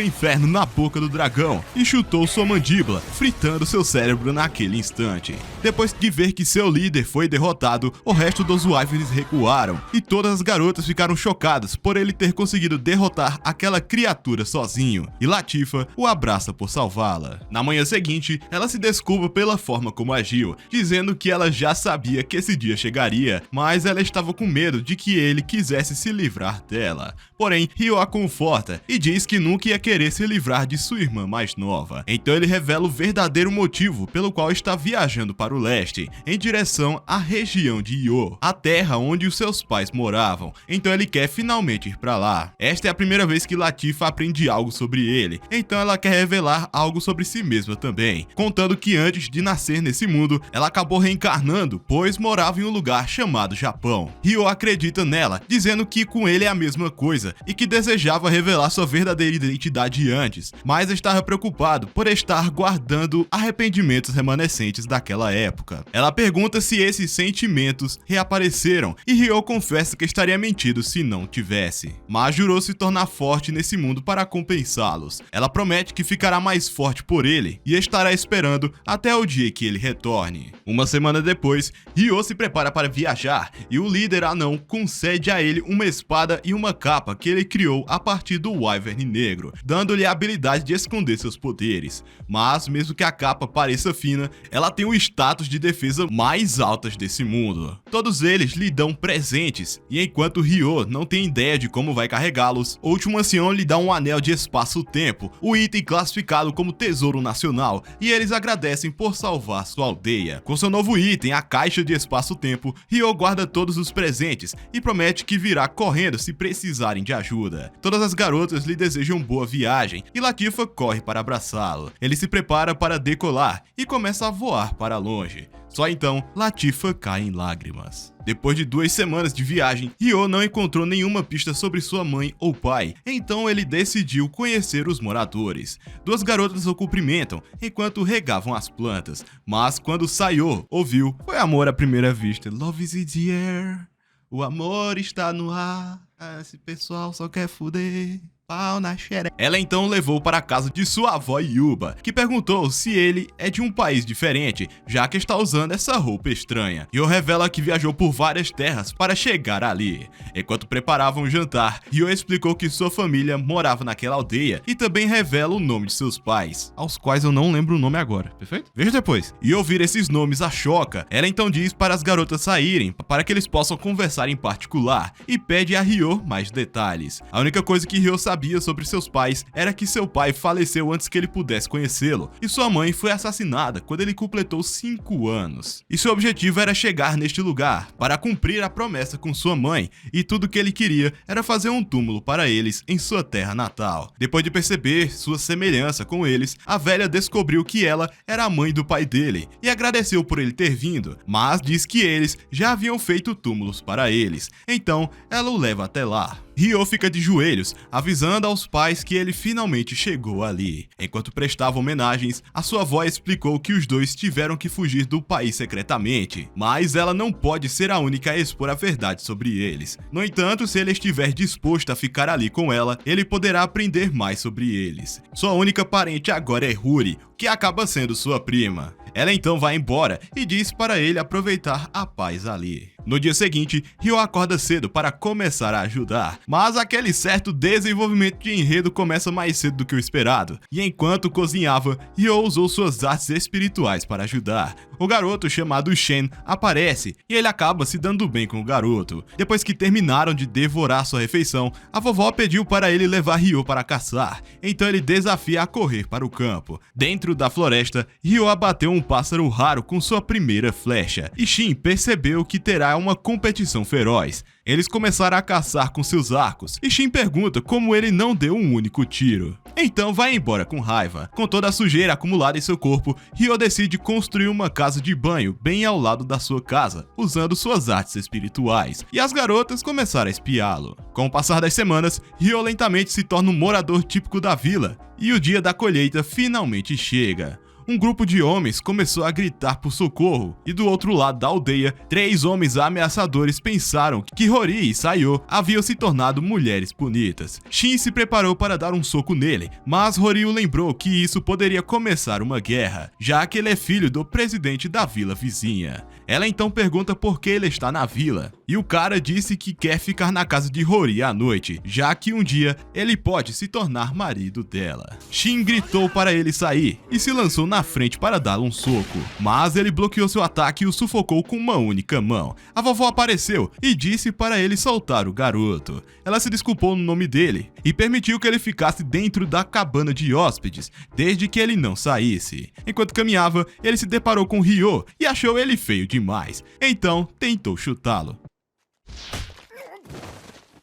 Inferno na boca do dragão e chutou sua mandíbula, fritando seu cérebro naquele instante. Depois de ver que seu líder foi derrotado, o resto dos Wyverns recuaram e todas as garotas ficaram chocadas por ele ter conseguido derrotar aquela criatura sozinho, e Latifa o abraça por salvá-la. Na manhã seguinte, ela se desculpa pela forma como agiu, dizendo que ela já sabia que esse dia chegaria, mas ela estava com medo de que ele quisesse se livrar dela. Porém, Ryo a conforta e diz que nunca ia querer se livrar de sua irmã mais nova. Então ele revela o verdadeiro motivo pelo qual está viajando para o leste, em direção à região de Io, a terra onde os seus pais moravam. Então ele quer finalmente ir para lá. Esta é a primeira vez que Latifa aprende algo sobre ele, então ela quer revelar algo sobre si mesma também, contando que antes de nascer nesse mundo, ela acabou reencarnando, pois morava em um lugar chamado Japão. Ryo acredita nela, dizendo que com ele é a mesma coisa e que desejava revelar sua verdadeira identidade antes, mas estava preocupado por estar guardando arrependimentos remanescentes daquela época. Ela pergunta se esses sentimentos reapareceram e Ryo confessa que estaria mentindo se não tivesse, mas jurou se tornar forte nesse mundo para compensá-los. Ela promete que ficará mais forte por ele e estará esperando até o dia que ele retorne. Uma semana depois, Ryo se prepara para viajar e o líder anão concede a ele uma espada e uma capa que ele criou a partir do Wyvern negro, dando-lhe a habilidade de esconder seus poderes. Mas mesmo que a capa pareça fina, ela tem o status de defesa mais altas desse mundo. Todos eles lhe dão presentes, e enquanto Ryo não tem ideia de como vai carregá-los, o último ancião lhe dá um anel de espaço-tempo, o item classificado como tesouro nacional, e eles agradecem por salvar sua aldeia. Com seu novo item, a caixa de espaço-tempo, Ryo guarda todos os presentes e promete que virá correndo se precisarem de ajuda. Todas as garotas lhe desejam boa viagem e Latifa corre para abraçá-lo. Ele se prepara para decolar e começa a voar para longe. Só então, Latifa cai em lágrimas. Depois de 2 semanas de viagem, Ryo não encontrou nenhuma pista sobre sua mãe ou pai, então ele decidiu conhecer os moradores. 2 garotas o cumprimentam enquanto regavam as plantas, mas quando Sayo ouviu, foi amor à primeira vista. Love is in the air, o amor está no ar, esse pessoal só quer fuder. pau na xereca. Ela então levou para a casa de sua avó Yuba, que perguntou se ele é de um país diferente, já que está usando essa roupa estranha. Ryo revela que viajou por várias terras para chegar ali. Enquanto preparavam o jantar, Ryo explicou que sua família morava naquela aldeia e também revela o nome de seus pais, aos quais eu não lembro o nome agora, perfeito? Veja depois. E ouvir esses nomes a choca. Ela então diz para as garotas saírem, para que eles possam conversar em particular, e pede a Ryo mais detalhes. A única coisa que Ryo sabia sobre seus pais era que seu pai faleceu antes que ele pudesse conhecê-lo, e sua mãe foi assassinada quando ele completou 5 anos. E seu objetivo era chegar neste lugar, para cumprir a promessa com sua mãe, e tudo que ele queria era fazer um túmulo para eles em sua terra natal. Depois de perceber sua semelhança com eles, a velha descobriu que ela era a mãe do pai dele, e agradeceu por ele ter vindo, mas diz que eles já haviam feito túmulos para eles, então ela o leva até lá. Ryo fica de joelhos, avisando aos pais que ele finalmente chegou ali. Enquanto prestava homenagens, a sua avó explicou que os dois tiveram que fugir do país secretamente, mas ela não pode ser a única a expor a verdade sobre eles. No entanto, se ele estiver disposto a ficar ali com ela, ele poderá aprender mais sobre eles. Sua única parente agora é Huri, que acaba sendo sua prima. Ela então vai embora e diz para ele aproveitar a paz ali. No dia seguinte, Ryo acorda cedo para começar a ajudar, mas aquele certo desenvolvimento de enredo começa mais cedo do que o esperado, e enquanto cozinhava, Ryo usou suas artes espirituais para ajudar. O garoto chamado Shen aparece e ele acaba se dando bem com o garoto. Depois que terminaram de devorar sua refeição, a vovó pediu para ele levar Ryo para caçar, então ele desafia a correr para o campo. Dentro da floresta, Ryo abateu um pássaro raro com sua primeira flecha, e Shin percebeu que terá uma competição feroz. Eles começaram a caçar com seus arcos, e Shin pergunta como ele não deu um único tiro. Então vai embora com raiva. Com toda a sujeira acumulada em seu corpo, Ryo decide construir uma casa de banho bem ao lado da sua casa, usando suas artes espirituais, e as garotas começaram a espiá-lo. Com o passar das semanas, Ryo lentamente se torna um morador típico da vila, e o dia da colheita finalmente chega. Um grupo de homens começou a gritar por socorro, e do outro lado da aldeia, 3 homens ameaçadores pensaram que Hori e Sayo haviam se tornado mulheres bonitas. Shin se preparou para dar um soco nele, mas Hori o lembrou que isso poderia começar uma guerra, já que ele é filho do presidente da vila vizinha. Ela então pergunta por que ele está na vila, e o cara disse que quer ficar na casa de Hori à noite, já que um dia ele pode se tornar marido dela. Shin gritou para ele sair e se lançou na frente para dar um soco, mas ele bloqueou seu ataque e o sufocou com uma única mão. A vovó apareceu e disse para ele soltar o garoto. Ela se desculpou no nome dele e permitiu que ele ficasse dentro da cabana de hóspedes, desde que ele não saísse. Enquanto caminhava, ele se deparou com Ryo e achou ele feio demais, então tentou chutá-lo.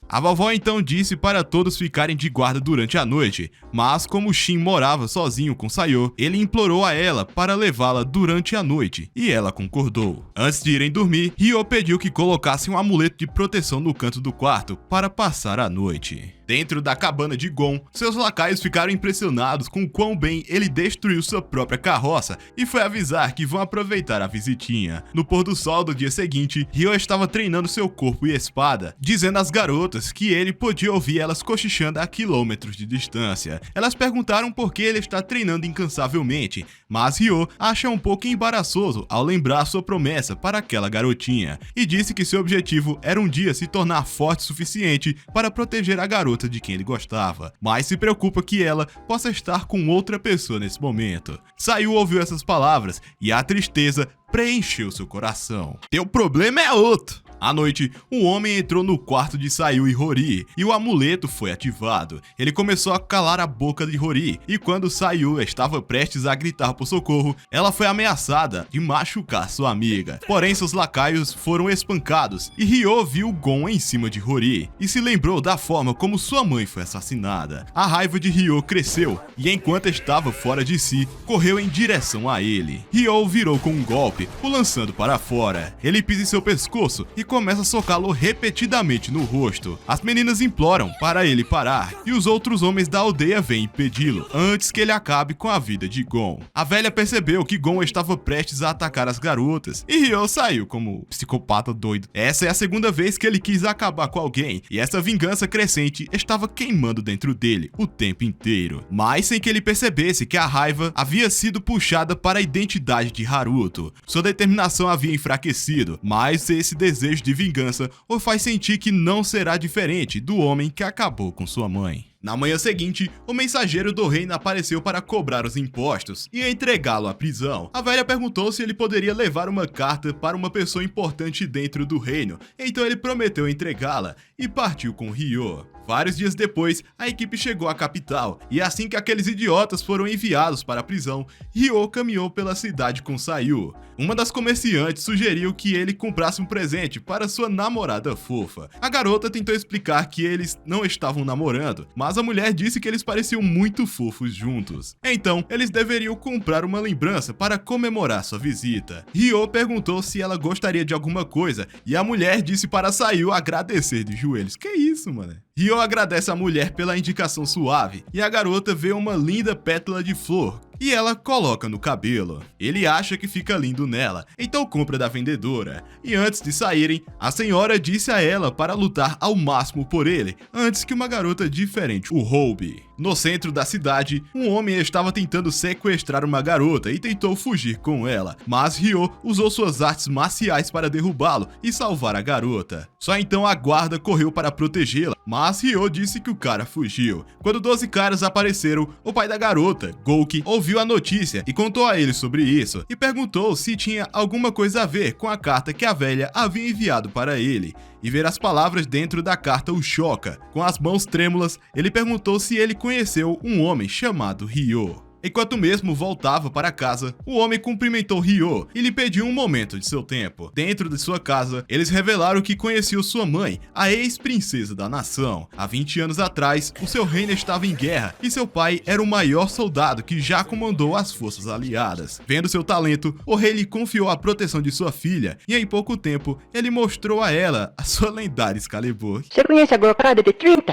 A vovó então disse para todos ficarem de guarda durante a noite, mas como Shin morava sozinho com Sayo, ele implorou a ela para levá-la durante a noite, e ela concordou. Antes de irem dormir, Ryo pediu que colocassem um amuleto de proteção no canto do quarto para passar a noite. Dentro da cabana de Gon, seus lacaios ficaram impressionados com o quão bem ele destruiu sua própria carroça e foi avisar que vão aproveitar a visitinha. No pôr do sol do dia seguinte, Ryo estava treinando seu corpo e espada, dizendo às garotas que ele podia ouvir elas cochichando a quilômetros de distância. Elas perguntaram por que ele está treinando incansavelmente, mas Ryo acha um pouco embaraçoso ao lembrar sua promessa para aquela garotinha, e disse que seu objetivo era um dia se tornar forte o suficiente para proteger a garota de quem ele gostava, mas se preocupa que ela possa estar com outra pessoa nesse momento. Sayo ouviu essas palavras e a tristeza preencheu seu coração. Teu problema é outro! À noite, um homem entrou no quarto de Sayo e Hori, e o amuleto foi ativado. Ele começou a calar a boca de Hori, e quando Sayo estava prestes a gritar por socorro, ela foi ameaçada de machucar sua amiga. Porém, seus lacaios foram espancados, e Ryo viu Gon em cima de Hori, e se lembrou da forma como sua mãe foi assassinada. A raiva de Ryo cresceu, e enquanto estava fora de si, correu em direção a ele. Ryo virou com um golpe, golpe, o lançando para fora. Ele pisa em seu pescoço e começa a socá-lo repetidamente no rosto. As meninas imploram para ele parar e os outros homens da aldeia vêm impedi-lo, antes que ele acabe com a vida de Gon. A velha percebeu que Gon estava prestes a atacar as garotas e Ryo saiu como psicopata doido. Essa é a segunda vez que ele quis acabar com alguém e essa vingança crescente estava queimando dentro dele o tempo inteiro, mas sem que ele percebesse que a raiva havia sido puxada para a identidade de Haruto. Sua determinação havia enfraquecido, mas esse desejo de vingança o faz sentir que não será diferente do homem que acabou com sua mãe. Na manhã seguinte, o mensageiro do reino apareceu para cobrar os impostos e entregá-lo à prisão. A velha perguntou se ele poderia levar uma carta para uma pessoa importante dentro do reino, então ele prometeu entregá-la e partiu com Ryo. Vários dias depois, a equipe chegou à capital, e assim que aqueles idiotas foram enviados para a prisão, Ryo caminhou pela cidade com Sayu. Uma das comerciantes sugeriu que ele comprasse um presente para sua namorada fofa. A garota tentou explicar que eles não estavam namorando, mas a mulher disse que eles pareciam muito fofos juntos. Então, eles deveriam comprar uma lembrança para comemorar sua visita. Ryo perguntou se ela gostaria de alguma coisa, e a mulher disse para Sayu agradecer de joelhos. Que isso, mano? Ryo agradece a mulher pela indicação suave, e a garota vê uma linda pétala de flor e ela coloca no cabelo. Ele acha que fica lindo nela, então compra da vendedora. E antes de saírem, a senhora disse a ela para lutar ao máximo por ele, antes que uma garota diferente o roube. No centro da cidade, um homem estava tentando sequestrar uma garota e tentou fugir com ela, mas Ryo usou suas artes marciais para derrubá-lo e salvar a garota. Só então a guarda correu para protegê-la, mas Ryo disse que o cara fugiu. Quando 12 caras apareceram, o pai da garota, Gouki, ouviu a notícia e contou a ele sobre isso e perguntou se tinha alguma coisa a ver com a carta que a velha havia enviado para ele. E ver as palavras dentro da carta o choca. Com as mãos trêmulas, ele perguntou se ele conheceu um homem chamado Ryo. Enquanto mesmo voltava para casa, o homem cumprimentou Ryo e lhe pediu um momento de seu tempo. Dentro de sua casa, eles revelaram que conheciam sua mãe, a ex-princesa da nação. Há 20 anos atrás, o seu reino estava em guerra e seu pai era o maior soldado que já comandou as forças aliadas. Vendo seu talento, o rei lhe confiou a proteção de sua filha e em pouco tempo, ele mostrou a ela a sua lendária Excalibur. Você conhece a gokada de 30?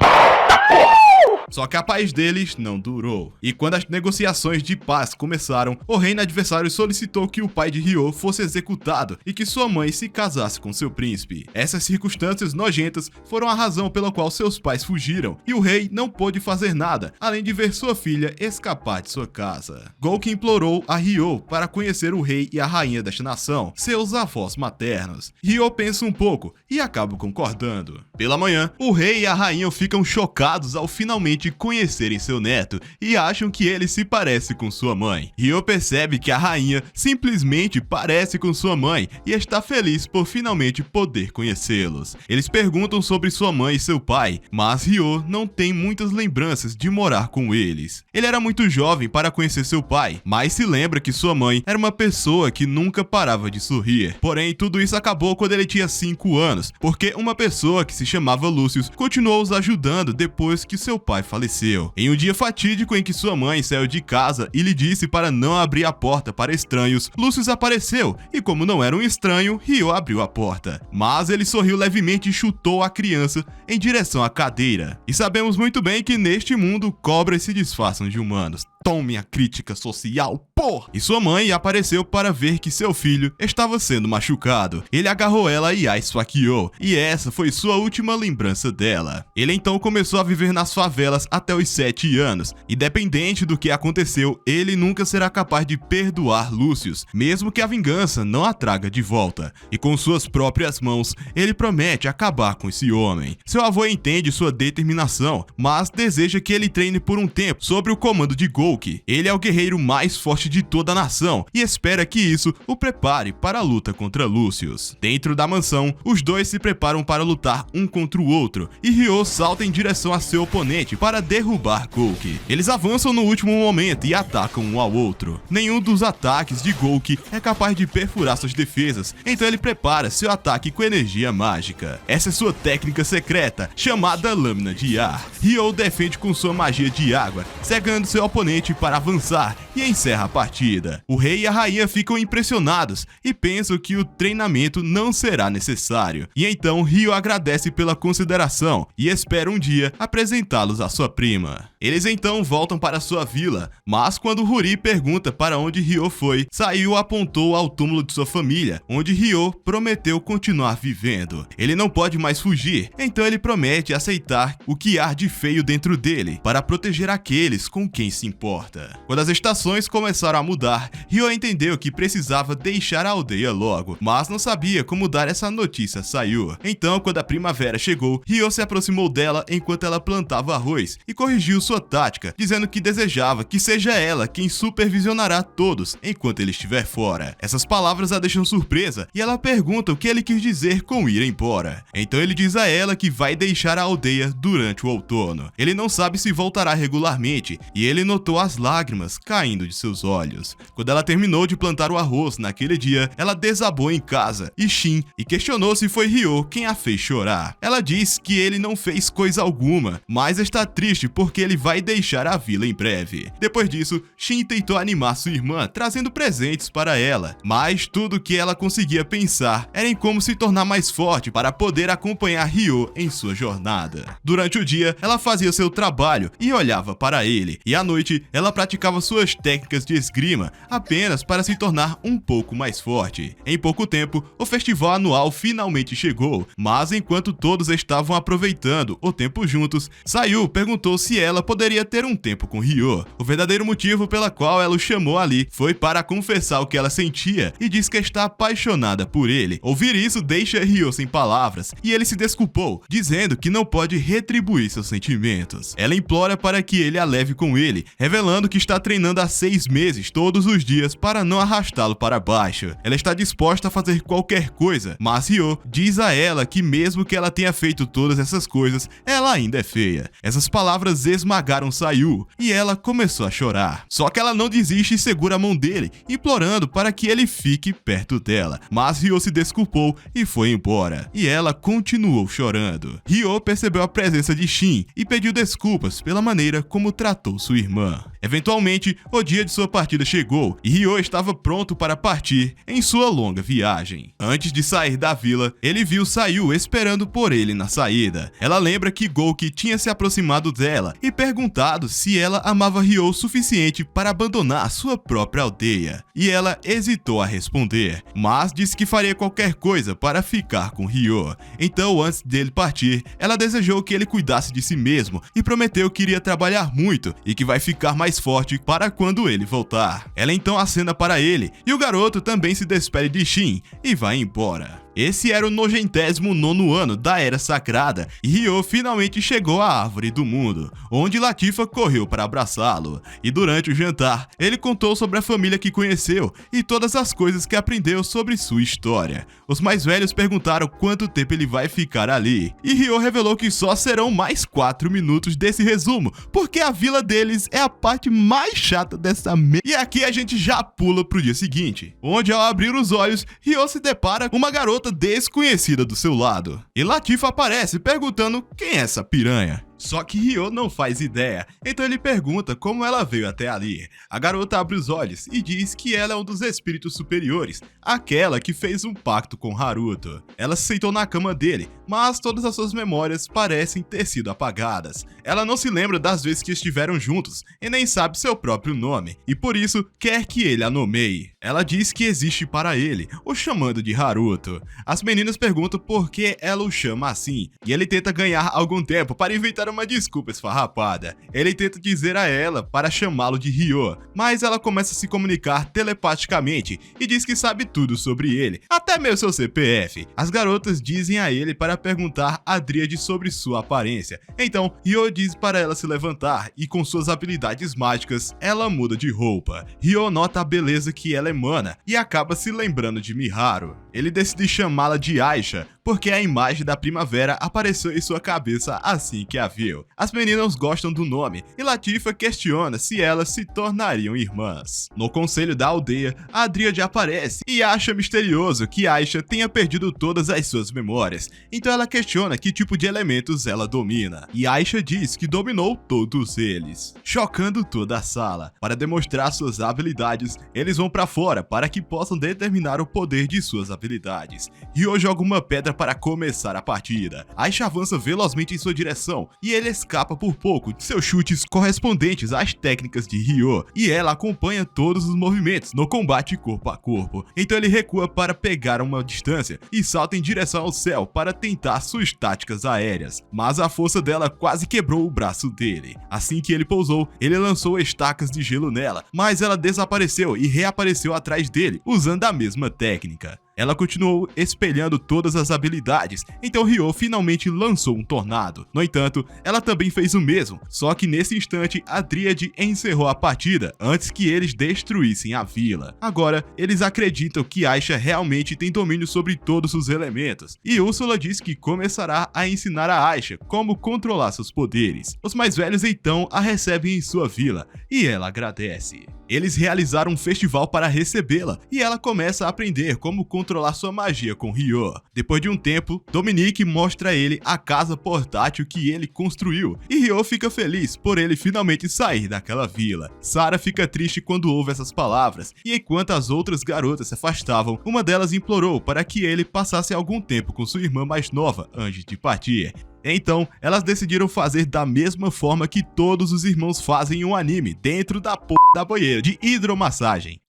Só que a paz deles não durou. E quando as negociações de paz começaram, o reino adversário solicitou que o pai de Ryo fosse executado e que sua mãe se casasse com seu príncipe. Essas circunstâncias nojentas foram a razão pela qual seus pais fugiram, e o rei não pôde fazer nada, além de ver sua filha escapar de sua casa. Gouki implorou a Ryo para conhecer o rei e a rainha desta nação, seus avós maternos. Ryo pensa um pouco e acaba concordando. Pela manhã, o rei e a rainha ficam chocados ao finalmente conhecerem seu neto e acham que ele se parece com sua mãe. Ryo percebe que a rainha simplesmente parece com sua mãe e está feliz por finalmente poder conhecê-los. Eles perguntam sobre sua mãe e seu pai, mas Ryo não tem muitas lembranças de morar com eles. Ele era muito jovem para conhecer seu pai, mas se lembra que sua mãe era uma pessoa que nunca parava de sorrir. Porém, tudo isso acabou quando ele tinha 5 anos, porque uma pessoa que se chamava Lucius continuou os ajudando depois que seu pai faleceu. Em um dia fatídico em que sua mãe saiu de casa e lhe disse para não abrir a porta para estranhos, Lucius apareceu e, como não era um estranho, Ryo abriu a porta. Mas ele sorriu levemente e chutou a criança em direção à cadeira. E sabemos muito bem que neste mundo cobras se disfarçam de humanos. Tome a crítica social, porra! E sua mãe apareceu para ver que seu filho estava sendo machucado. Ele agarrou ela e a esfaqueou, e essa foi sua última lembrança dela. Ele então começou a viver nas favelas até os 7 anos. Independente do que aconteceu, ele nunca será capaz de perdoar Lucius, mesmo que a vingança não a traga de volta. E com suas próprias mãos, ele promete acabar com esse homem. Seu avô entende sua determinação, mas deseja que ele treine por um tempo sob o comando de Gouki. Ele é o guerreiro mais forte de toda a nação e espera que isso o prepare para a luta contra Lucius. Dentro da mansão, os dois se preparam para lutar um contra o outro e Ryo salta em direção a seu oponente para derrubar Gouki. Eles avançam no último momento e atacam um ao outro. Nenhum dos ataques de Gouki é capaz de perfurar suas defesas, então ele prepara seu ataque com energia mágica. Essa é sua técnica secreta, chamada Lâmina de Ar. Ryo defende com sua magia de água, cegando seu oponente suficiente para avançar e encerra a partida. O rei e a rainha ficam impressionados e pensam que o treinamento não será necessário. E então Ryo agradece pela consideração e espera um dia apresentá-los à sua prima. Eles então voltam para sua vila, mas quando Huri pergunta para onde Ryo foi, Sayu apontou ao túmulo de sua família, onde Ryo prometeu continuar vivendo. Ele não pode mais fugir, então ele promete aceitar o que há de feio dentro dele, para proteger aqueles com quem se importa. Quando as estações começaram a mudar, Ryo entendeu que precisava deixar a aldeia logo, mas não sabia como dar essa notícia a Sayu. Então, quando a primavera chegou, Ryo se aproximou dela enquanto ela plantava arroz e corrigiu sua tática, dizendo que desejava que seja ela quem supervisionará todos enquanto ele estiver fora. Essas palavras a deixam surpresa e ela pergunta o que ele quis dizer com ir embora. Então ele diz a ela que vai deixar a aldeia durante o outono. Ele não sabe se voltará regularmente e ele notou as lágrimas caindo de seus olhos. Quando ela terminou de plantar o arroz naquele dia, ela desabou em casa e Shin e questionou se foi Ryo quem a fez chorar. Ela diz que ele não fez coisa alguma, mas está triste porque ele vai deixar a vila em breve. Depois disso, Shin tentou animar sua irmã, trazendo presentes para ela, mas tudo que ela conseguia pensar era em como se tornar mais forte para poder acompanhar Ryo em sua jornada. Durante o dia, ela fazia seu trabalho e olhava para ele, e à noite, ela praticava suas técnicas de esgrima apenas para se tornar um pouco mais forte. Em pouco tempo, o festival anual finalmente chegou, mas enquanto todos estavam aproveitando o tempo juntos, Sayu perguntou se ela poderia ter um tempo com Ryo. O verdadeiro motivo pela qual ela o chamou ali foi para confessar o que ela sentia e diz que está apaixonada por ele. Ouvir isso deixa Ryo sem palavras e ele se desculpou, dizendo que não pode retribuir seus sentimentos. Ela implora para que ele a leve com ele, revelando que está treinando há 6 meses todos os dias para não arrastá-lo para baixo. Ela está disposta a fazer qualquer coisa, mas Ryo diz a ela que mesmo que ela tenha feito todas essas coisas, ela ainda é feia. Essas palavras esmagaram Sayu e ela começou a chorar. Só que ela não desiste e segura a mão dele, implorando para que ele fique perto dela. Mas Ryo se desculpou e foi embora, e ela continuou chorando. Ryo percebeu a presença de Shin e pediu desculpas pela maneira como tratou sua irmã. Eventualmente, o dia de sua partida chegou e Ryo estava pronto para partir em sua longa viagem. Antes de sair da vila, ele viu Sayu esperando por ele na saída. Ela lembra que Gouki tinha se aproximado dela e perguntado se ela amava Ryo o suficiente para abandonar sua própria aldeia. E ela hesitou a responder, mas disse que faria qualquer coisa para ficar com Ryo. Então, antes dele partir, ela desejou que ele cuidasse de si mesmo e prometeu que iria trabalhar muito e que vai ficar mais forte para quando ele voltar. Ela então acena para ele e o garoto também se despede de Shin e vai embora. Esse era o 99º ano da Era Sagrada e Ryo finalmente chegou à Árvore do Mundo, onde Latifa correu para abraçá-lo. E durante o jantar, ele contou sobre a família que conheceu e todas as coisas que aprendeu sobre sua história. Os mais velhos perguntaram quanto tempo ele vai ficar ali, e Ryo revelou que só serão mais 4 minutos desse resumo, porque a vila deles é a parte mais chata dessa E aqui a gente já pula pro dia seguinte, onde ao abrir os olhos, Ryo se depara com uma garota desconhecida do seu lado. E Latifa aparece perguntando quem é essa piranha. Só que Ryo não faz ideia, então ele pergunta como ela veio até ali. A garota abre os olhos e diz que ela é um dos espíritos superiores, aquela que fez um pacto com Haruto. Ela se sentou na cama dele, mas todas as suas memórias parecem ter sido apagadas. Ela não se lembra das vezes que estiveram juntos e nem sabe seu próprio nome, e por isso quer que ele a nomeie. Ela diz que existe para ele, o chamando de Haruto. As meninas perguntam por que ela o chama assim, e ele tenta ganhar algum tempo para inventar uma desculpa esfarrapada. Ele tenta dizer a ela para chamá-lo de Ryo, mas ela começa a se comunicar telepaticamente e diz que sabe tudo sobre ele, até mesmo seu CPF. As garotas dizem a ele para perguntar a Dríade sobre sua aparência. Então, Ryo diz para ela se levantar e com suas habilidades mágicas, ela muda de roupa. Ryo nota a beleza que ela emana e acaba se lembrando de Miharu. Ele decide chamá-la de Aisha, porque a imagem da primavera apareceu em sua cabeça assim que a viu. As meninas gostam do nome, e Latifa questiona se elas se tornariam irmãs. No conselho da aldeia, a Dríade aparece e acha misterioso que Aisha tenha perdido todas as suas memórias, então ela questiona que tipo de elementos ela domina, e Aisha diz que dominou todos eles, chocando toda a sala. Para demonstrar suas habilidades, eles vão para fora para que possam determinar o poder de suas habilidades. Ryo joga uma pedra para começar a partida. Aisha avança velozmente em sua direção e ele escapa por pouco de seus chutes correspondentes às técnicas de Ryo, e ela acompanha todos os movimentos no combate corpo a corpo. Então ele recua para pegar uma distância e salta em direção ao céu para tentar suas táticas aéreas, mas a força dela quase quebrou o braço dele. Assim que ele pousou, ele lançou estacas de gelo nela, mas ela desapareceu e reapareceu atrás dele usando a mesma técnica. Ela continuou espelhando todas as habilidades, então Ryo finalmente lançou um tornado. No entanto, ela também fez o mesmo, só que nesse instante a Dríade encerrou a partida antes que eles destruíssem a vila. Agora, eles acreditam que Aisha realmente tem domínio sobre todos os elementos, e Ursula diz que começará a ensinar a Aisha como controlar seus poderes. Os mais velhos então a recebem em sua vila, e ela agradece. Eles realizaram um festival para recebê-la, e ela começa a aprender como controlar sua magia com Ryo. Depois de um tempo, Dominique mostra a ele a casa portátil que ele construiu, e Ryo fica feliz por ele finalmente sair daquela vila. Sarah fica triste quando ouve essas palavras, e enquanto as outras garotas se afastavam, uma delas implorou para que ele passasse algum tempo com sua irmã mais nova antes de partir. Então, elas decidiram fazer da mesma forma que todos os irmãos fazem em um anime, dentro da da banheira de hidromassagem.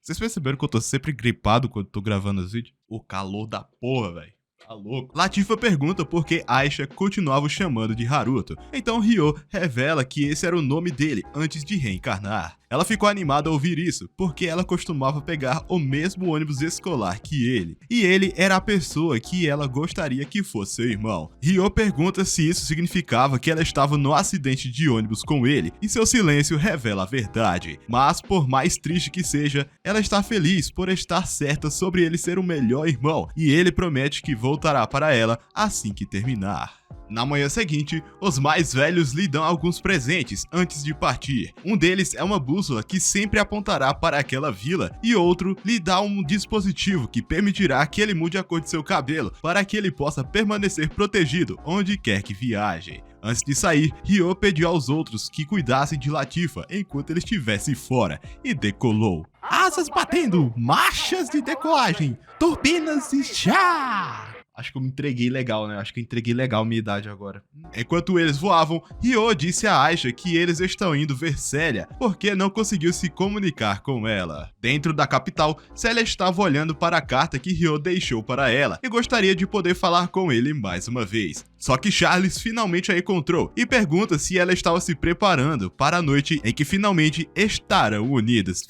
Vocês perceberam que eu tô sempre gripado quando tô gravando os vídeos? O calor da porra, velho. Tá louco. Latifa pergunta por que Aisha continuava o chamando de Haruto. Então Ryo revela que esse era o nome dele antes de reencarnar. Ela ficou animada ao ouvir isso, porque ela costumava pegar o mesmo ônibus escolar que ele, e ele era a pessoa que ela gostaria que fosse seu irmão. Ryo pergunta se isso significava que ela estava no acidente de ônibus com ele, e seu silêncio revela a verdade. Mas, por mais triste que seja, ela está feliz por estar certa sobre ele ser o melhor irmão, e ele promete que voltará para ela assim que terminar. Na manhã seguinte, os mais velhos lhe dão alguns presentes antes de partir. Um deles é uma bússola que sempre apontará para aquela vila, e outro lhe dá um dispositivo que permitirá que ele mude a cor de seu cabelo para que ele possa permanecer protegido onde quer que viaje. Antes de sair, Ryo pediu aos outros que cuidassem de Latifa enquanto ele estivesse fora, e decolou. Asas batendo, marchas de decolagem, turbinas e chá! Acho que eu me entreguei legal, né? Acho que eu entreguei legal minha idade agora. Enquanto eles voavam, Ryo disse a Aisha que eles estão indo ver Célia, porque não conseguiu se comunicar com ela. Dentro da capital, Célia estava olhando para a carta que Ryo deixou para ela e gostaria de poder falar com ele mais uma vez. Só que Charles finalmente a encontrou e pergunta se ela estava se preparando para a noite em que finalmente estarão unidas.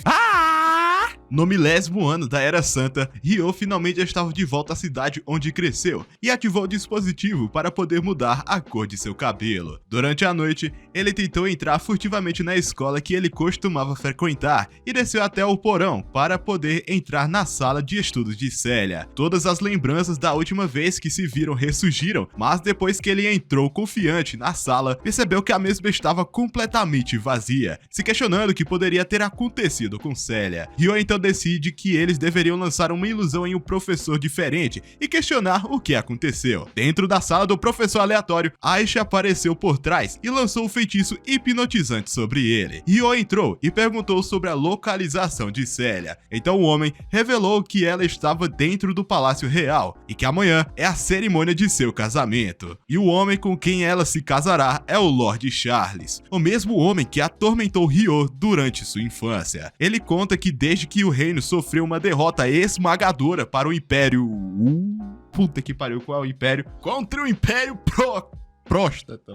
No 10º ano da Era Santa, Ryo finalmente estava de volta à cidade onde cresceu e ativou o dispositivo para poder mudar a cor de seu cabelo. Durante a noite, ele tentou entrar furtivamente na escola que ele costumava frequentar e desceu até o porão para poder entrar na sala de estudos de Célia. Todas as lembranças da última vez que se viram ressurgiram, mas depois que ele entrou confiante na sala, percebeu que a mesma estava completamente vazia, se questionando o que poderia ter acontecido com Célia. Ryo então decide que eles deveriam lançar uma ilusão em um professor diferente e questionar o que aconteceu. Dentro da sala do professor aleatório, Aisha apareceu por trás e lançou um feitiço hipnotizante sobre ele. Ryo entrou e perguntou sobre a localização de Célia. Então o homem revelou que ela estava dentro do Palácio Real e que amanhã é a cerimônia de seu casamento. E o homem com quem ela se casará é o Lord Charles, o mesmo homem que atormentou Ryo durante sua infância. Ele conta que desde que o reino sofreu uma derrota esmagadora para o Império... puta que pariu, qual é o Império? Contra o Império Próstata.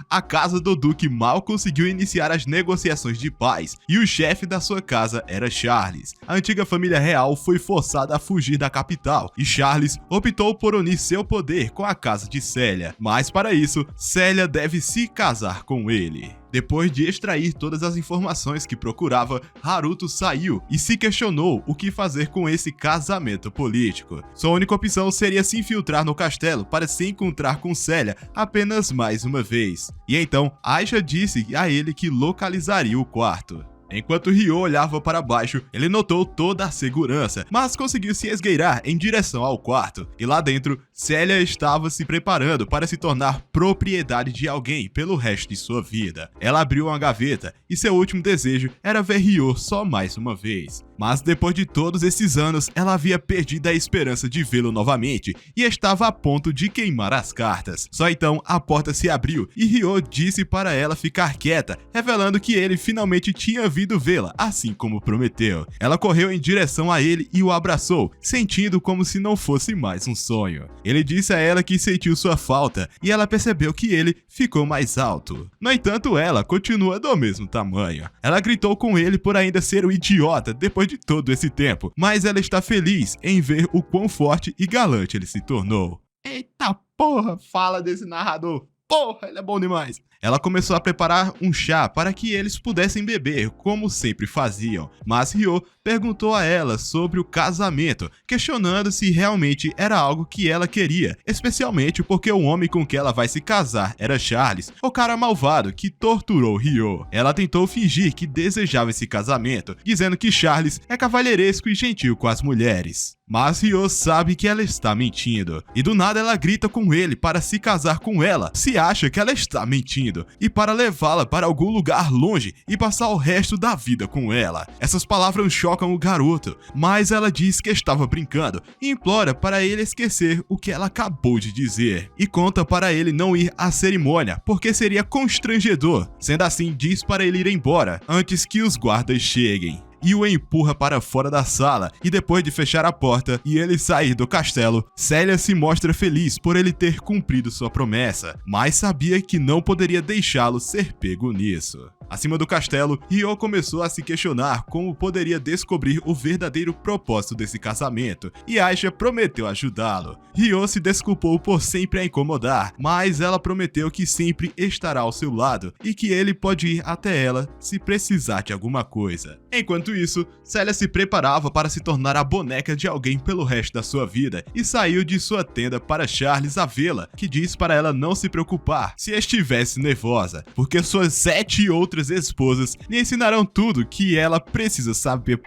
A casa do Duque mal conseguiu iniciar as negociações de paz, e o chefe da sua casa era Charles. A antiga família real foi forçada a fugir da capital, e Charles optou por unir seu poder com a casa de Célia. Mas para isso, Célia deve se casar com ele. Depois de extrair todas as informações que procurava, Haruto saiu e se questionou o que fazer com esse casamento político. Sua única opção seria se infiltrar no castelo para se encontrar com Celia apenas mais uma vez. E então, Aisha disse a ele que localizaria o quarto. Enquanto Ryo olhava para baixo, ele notou toda a segurança, mas conseguiu se esgueirar em direção ao quarto. E lá dentro, Celia estava se preparando para se tornar propriedade de alguém pelo resto de sua vida. Ela abriu uma gaveta e seu último desejo era ver Ryo só mais uma vez. Mas depois de todos esses anos, ela havia perdido a esperança de vê-lo novamente e estava a ponto de queimar as cartas. Só então a porta se abriu e Ryo disse para ela ficar quieta, revelando que ele finalmente tinha vindo vê-la, assim como prometeu. Ela correu em direção a ele e o abraçou, sentindo como se não fosse mais um sonho. Ele disse a ela que sentiu sua falta e ela percebeu que ele ficou mais alto. No entanto, ela continua do mesmo tamanho. Ela gritou com ele por ainda ser um idiota depois de todo esse tempo, mas ela está feliz em ver o quão forte e galante ele se tornou. Eita porra, fala desse narrador. Porra, ele é bom demais. Ela começou a preparar um chá para que eles pudessem beber, como sempre faziam. Mas Ryo perguntou a ela sobre o casamento, questionando se realmente era algo que ela queria, especialmente porque o homem com que ela vai se casar era Charles, o cara malvado que torturou Ryo. Ela tentou fingir que desejava esse casamento, dizendo que Charles é cavalheiresco e gentil com as mulheres. Mas Ryo sabe que ela está mentindo, e do nada ela grita com ele para se casar com ela, se acha que ela está mentindo, e para levá-la para algum lugar longe e passar o resto da vida com ela. Essas palavras chocam o garoto, mas ela diz que estava brincando e implora para ele esquecer o que ela acabou de dizer, e conta para ele não ir à cerimônia, porque seria constrangedor. Sendo assim, diz para ele ir embora, antes que os guardas cheguem. E o empurra para fora da sala, e depois de fechar a porta e ele sair do castelo, Celia se mostra feliz por ele ter cumprido sua promessa, mas sabia que não poderia deixá-lo ser pego nisso. Acima do castelo, Ryo começou a se questionar como poderia descobrir o verdadeiro propósito desse casamento, e Aisha prometeu ajudá-lo. Ryo se desculpou por sempre a incomodar, mas ela prometeu que sempre estará ao seu lado e que ele pode ir até ela se precisar de alguma coisa. Enquanto isso, Celia se preparava para se tornar a boneca de alguém pelo resto da sua vida e saiu de sua tenda para Charles a vê-la, que disse para ela não se preocupar se estivesse nervosa, porque suas 7 outras esposas lhe ensinarão tudo que ela precisa saber.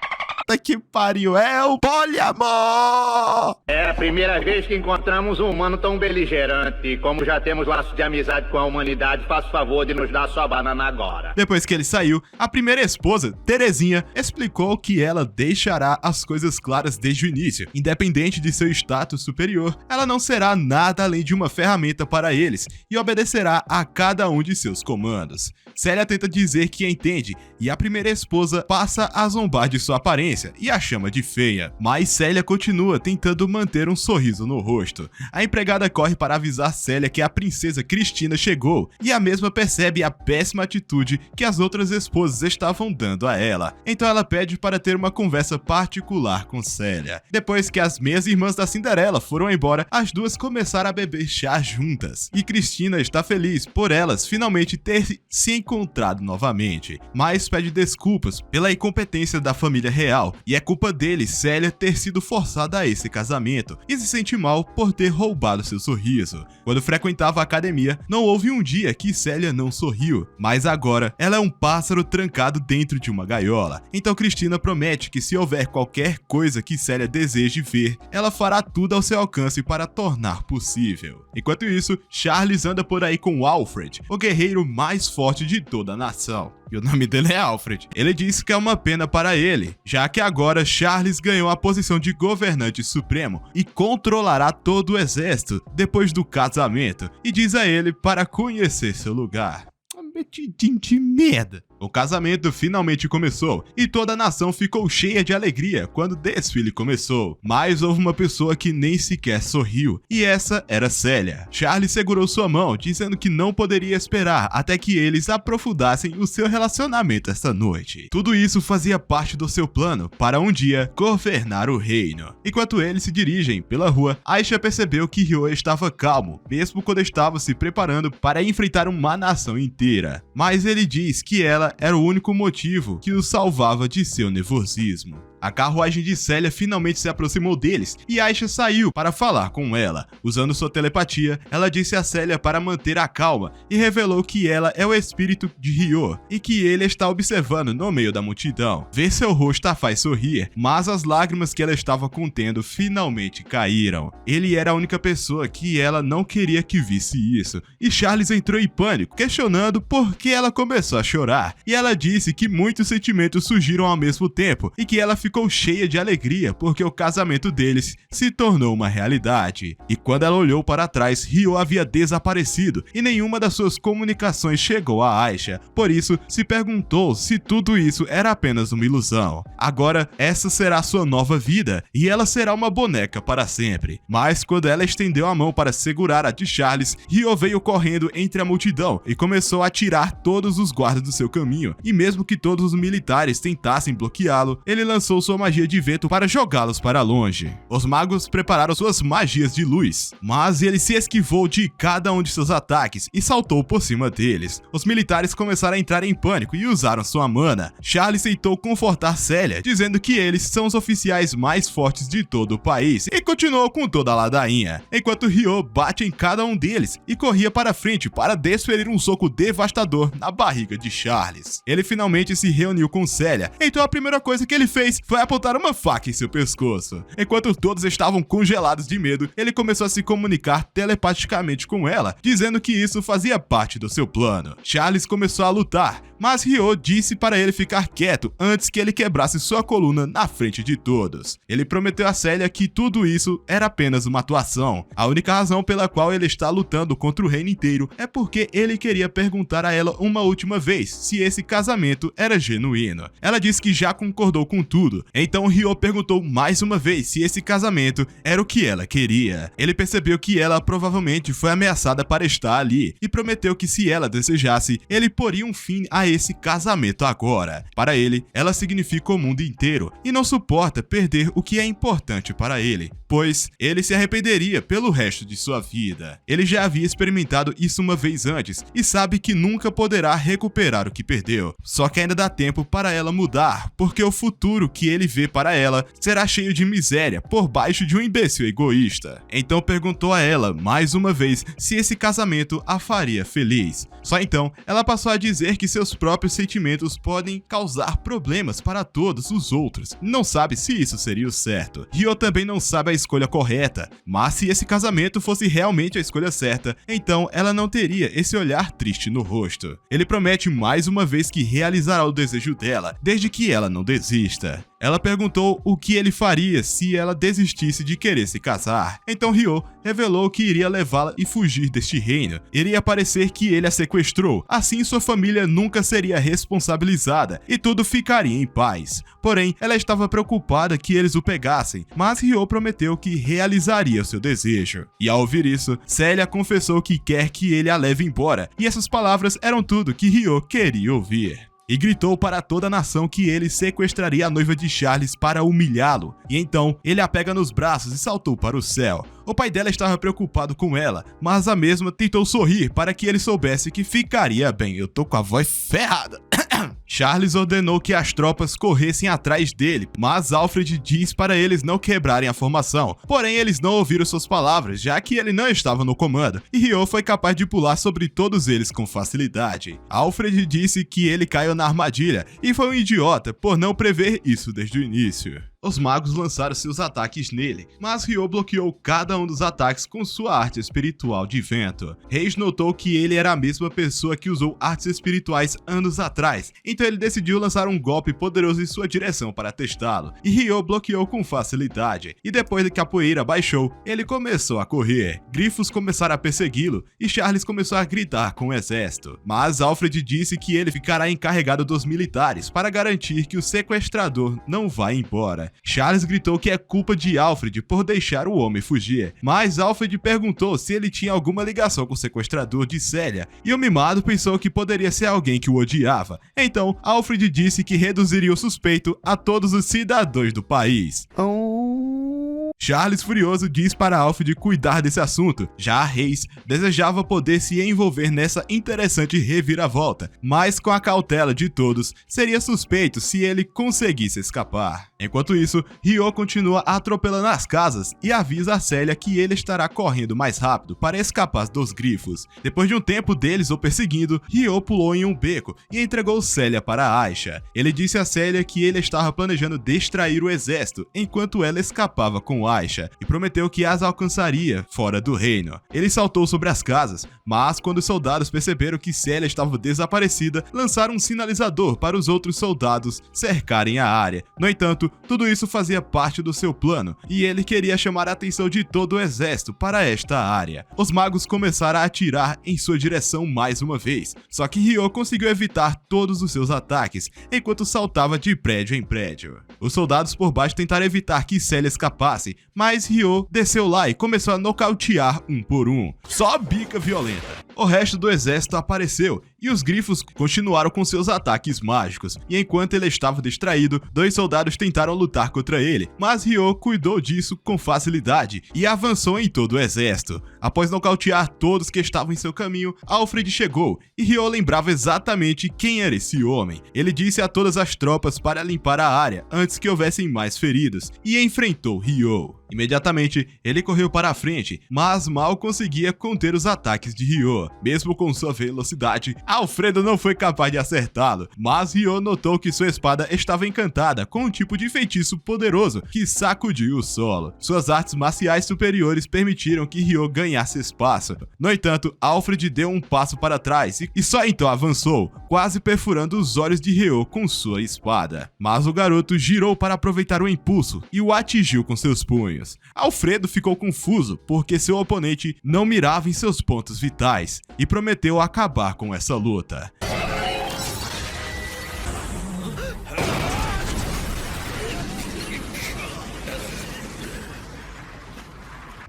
Puta que pariu, é o poliamor! É a primeira vez que encontramos um humano tão beligerante. Como já temos laços de amizade com a humanidade, faça o favor de nos dar sua banana agora. Depois que ele saiu, a primeira esposa, Terezinha, explicou que ela deixará as coisas claras desde o início. Independente de seu status superior, ela não será nada além de uma ferramenta para eles e obedecerá a cada um de seus comandos. Celia tenta dizer que entende, e a primeira esposa passa a zombar de sua aparência e a chama de feia, mas Celia continua tentando manter um sorriso no rosto. A empregada corre para avisar Celia que a princesa Cristina chegou, e a mesma percebe a péssima atitude que as outras esposas estavam dando a ela. Então ela pede para ter uma conversa particular com Celia. Depois que as meias irmãs da Cinderela foram embora, as duas começaram a beber chá juntas, e Cristina está feliz por elas finalmente ter se encontrado novamente, mas pede desculpas pela incompetência da família real, e é culpa dele Celia ter sido forçada a esse casamento, e se sente mal por ter roubado seu sorriso. Quando frequentava a academia, não houve um dia que Celia não sorriu, mas agora ela é um pássaro trancado dentro de uma gaiola. Então Cristina promete que se houver qualquer coisa que Celia deseje ver, ela fará tudo ao seu alcance para tornar possível. Enquanto isso, Charles anda por aí com Alfred, o guerreiro mais forte de toda a nação. E o nome dele é Alfred. Ele diz que é uma pena para ele, já que agora Charles ganhou a posição de governante supremo e controlará todo o exército depois do casamento, e diz a ele para conhecer seu lugar. Metidinho de merda. O casamento finalmente começou e toda a nação ficou cheia de alegria quando o desfile começou. Mas houve uma pessoa que nem sequer sorriu, e essa era Célia. Charlie segurou sua mão, dizendo que não poderia esperar até que eles aprofundassem o seu relacionamento essa noite. Tudo isso fazia parte do seu plano para um dia governar o reino. Enquanto eles se dirigem pela rua, Aisha percebeu que Ryo estava calmo, mesmo quando estava se preparando para enfrentar uma nação inteira. Mas ele diz que ela era o único motivo que o salvava de seu nervosismo. A carruagem de Célia finalmente se aproximou deles e Aisha saiu para falar com ela. Usando sua telepatia, ela disse a Célia para manter a calma e revelou que ela é o espírito de Ryo e que ele está observando no meio da multidão. Ver seu rosto a faz sorrir, mas as lágrimas que ela estava contendo finalmente caíram. Ele era a única pessoa que ela não queria que visse isso, e Charles entrou em pânico, questionando por que ela começou a chorar. E ela disse que muitos sentimentos surgiram ao mesmo tempo e que ela ficou cheia de alegria porque o casamento deles se tornou uma realidade. E quando ela olhou para trás, Ryo havia desaparecido e nenhuma das suas comunicações chegou a Aisha. Por isso, se perguntou se tudo isso era apenas uma ilusão. Agora, essa será sua nova vida e ela será uma boneca para sempre. Mas quando ela estendeu a mão para segurar a de Charles, Ryo veio correndo entre a multidão e começou a tirar todos os guardas do seu caminho. E mesmo que todos os militares tentassem bloqueá-lo, ele lançou sua magia de vento para jogá-los para longe. Os magos prepararam suas magias de luz, mas ele se esquivou de cada um de seus ataques e saltou por cima deles. Os militares começaram a entrar em pânico e usaram sua mana. Charles tentou confortar Célia, dizendo que eles são os oficiais mais fortes de todo o país, e continuou com toda a ladainha, enquanto Ryo bate em cada um deles e corria para frente para desferir um soco devastador na barriga de Charles. Ele finalmente se reuniu com Célia, então a primeira coisa que ele fez foi apontar uma faca em seu pescoço. Enquanto todos estavam congelados de medo, ele começou a se comunicar telepaticamente com ela, dizendo que isso fazia parte do seu plano. Charles começou a lutar, mas Ryo disse para ele ficar quieto antes que ele quebrasse sua coluna na frente de todos. Ele prometeu a Célia que tudo isso era apenas uma atuação. A única razão pela qual ele está lutando contra o reino inteiro é porque ele queria perguntar a ela uma última vez se esse casamento era genuíno. Ela disse que já concordou com tudo, então Ryo perguntou mais uma vez se esse casamento era o que ela queria. Ele percebeu que ela provavelmente foi ameaçada para estar ali e prometeu que se ela desejasse, ele poria um fim a esse casamento agora. Para ele, ela significa o mundo inteiro e não suporta perder o que é importante para ele, pois ele se arrependeria pelo resto de sua vida. Ele já havia experimentado isso uma vez antes e sabe que nunca poderá recuperar o que perdeu. Só que ainda dá tempo para ela mudar, porque o futuro que ele vê para ela será cheio de miséria por baixo de um imbecil egoísta. Então perguntou a ela mais uma vez se esse casamento a faria feliz. Só então ela passou a dizer que seus próprios sentimentos podem causar problemas para todos os outros. Não sabe se isso seria o certo. Ryo também não sabe a escolha correta, mas se esse casamento fosse realmente a escolha certa, então ela não teria esse olhar triste no rosto. Ele promete mais uma vez que realizará o desejo dela, desde que ela não desista. Ela perguntou o que ele faria se ela desistisse de querer se casar. Então Ryo revelou que iria levá-la e fugir deste reino. Iria parecer que ele a sequestrou, assim sua família nunca seria responsabilizada e tudo ficaria em paz. Porém, ela estava preocupada que eles o pegassem, mas Ryo prometeu que realizaria seu desejo. E ao ouvir isso, Célia confessou que quer que ele a leve embora, e essas palavras eram tudo que Ryo queria ouvir. E gritou para toda a nação que ele sequestraria a noiva de Charles para humilhá-lo. E então, ele a pega nos braços e saltou para o céu. O pai dela estava preocupado com ela, mas a mesma tentou sorrir para que ele soubesse que ficaria bem. Eu tô com a voz ferrada. Charles ordenou que as tropas corressem atrás dele, mas Alfred diz para eles não quebrarem a formação. Porém, eles não ouviram suas palavras, já que ele não estava no comando, e Ryo foi capaz de pular sobre todos eles com facilidade. Alfred disse que ele caiu na armadilha e foi um idiota por não prever isso desde o início. Os magos lançaram seus ataques nele, mas Ryo bloqueou cada um dos ataques com sua arte espiritual de vento. Reis notou que ele era a mesma pessoa que usou artes espirituais anos atrás, então ele decidiu lançar um golpe poderoso em sua direção para testá-lo, e Ryo bloqueou com facilidade. E depois que a poeira baixou, ele começou a correr. Grifos começaram a persegui-lo e Charles começou a gritar com o exército. Mas Alfred disse que ele ficará encarregado dos militares para garantir que o sequestrador não vai embora. Charles gritou que é culpa de Alfred por deixar o homem fugir, mas Alfred perguntou se ele tinha alguma ligação com o sequestrador de Celia, e o mimado pensou que poderia ser alguém que o odiava. Então, Alfred disse que reduziria o suspeito a todos os cidadãos do país. Charles, furioso, diz para Alfred cuidar desse assunto. Já Reis desejava poder se envolver nessa interessante reviravolta, mas com a cautela de todos, seria suspeito se ele conseguisse escapar. Enquanto isso, Ryo continua atropelando as casas e avisa a Celia que ele estará correndo mais rápido para escapar dos grifos. Depois de um tempo deles o perseguindo, Ryo pulou em um beco e entregou Celia para Aisha. Ele disse a Celia que ele estava planejando distrair o exército enquanto ela escapava com Aisha e prometeu que as alcançaria fora do reino. Ele saltou sobre as casas, mas quando os soldados perceberam que Celia estava desaparecida, lançaram um sinalizador para os outros soldados cercarem a área. No entanto, tudo isso fazia parte do seu plano, e ele queria chamar a atenção de todo o exército para esta área. Os magos começaram a atirar em sua direção mais uma vez, só que Ryo conseguiu evitar todos os seus ataques, enquanto saltava de prédio em prédio. Os soldados por baixo tentaram evitar que Celia escapasse, mas Ryo desceu lá e começou a nocautear um por um. Só bica violenta. O resto do exército apareceu e os grifos continuaram com seus ataques mágicos, e enquanto ele estava distraído, 2 soldados tentaram lutar contra ele, mas Ryo cuidou disso com facilidade e avançou em todo o exército. Após nocautear todos que estavam em seu caminho, Alfred chegou e Ryo lembrava exatamente quem era esse homem. Ele disse a todas as tropas para limpar a área antes que houvessem mais feridos e enfrentou Ryo. Imediatamente, ele correu para a frente, mas mal conseguia conter os ataques de Ryo. Mesmo com sua velocidade, Alfredo não foi capaz de acertá-lo, mas Ryo notou que sua espada estava encantada com um tipo de feitiço poderoso que sacudiu o solo. Suas artes marciais superiores permitiram que Ryo ganhasse espaço. No entanto, Alfred deu um passo para trás e só então avançou, quase perfurando os olhos de Ryo com sua espada. Mas o garoto girou para aproveitar o impulso e o atingiu com seus punhos. Alfredo ficou confuso porque seu oponente não mirava em seus pontos vitais e prometeu acabar com essa luta.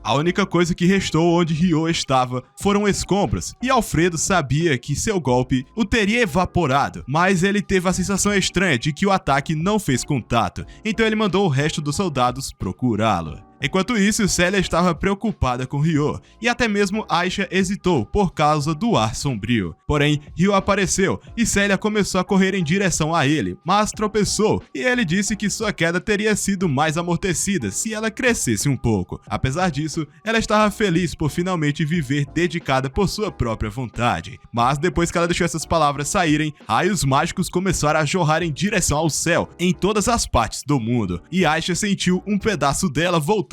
A única coisa que restou onde Ryo estava foram escombros, e Alfredo sabia que seu golpe o teria evaporado, mas ele teve a sensação estranha de que o ataque não fez contato, então ele mandou o resto dos soldados procurá-lo. Enquanto isso, Celia estava preocupada com Ryo, e até mesmo Aisha hesitou por causa do ar sombrio. Porém, Ryo apareceu e Celia começou a correr em direção a ele, mas tropeçou, e ele disse que sua queda teria sido mais amortecida se ela crescesse um pouco. Apesar disso, ela estava feliz por finalmente viver dedicada por sua própria vontade. Mas depois que ela deixou essas palavras saírem, raios mágicos começaram a jorrar em direção ao céu em todas as partes do mundo, e Aisha sentiu um pedaço dela voltando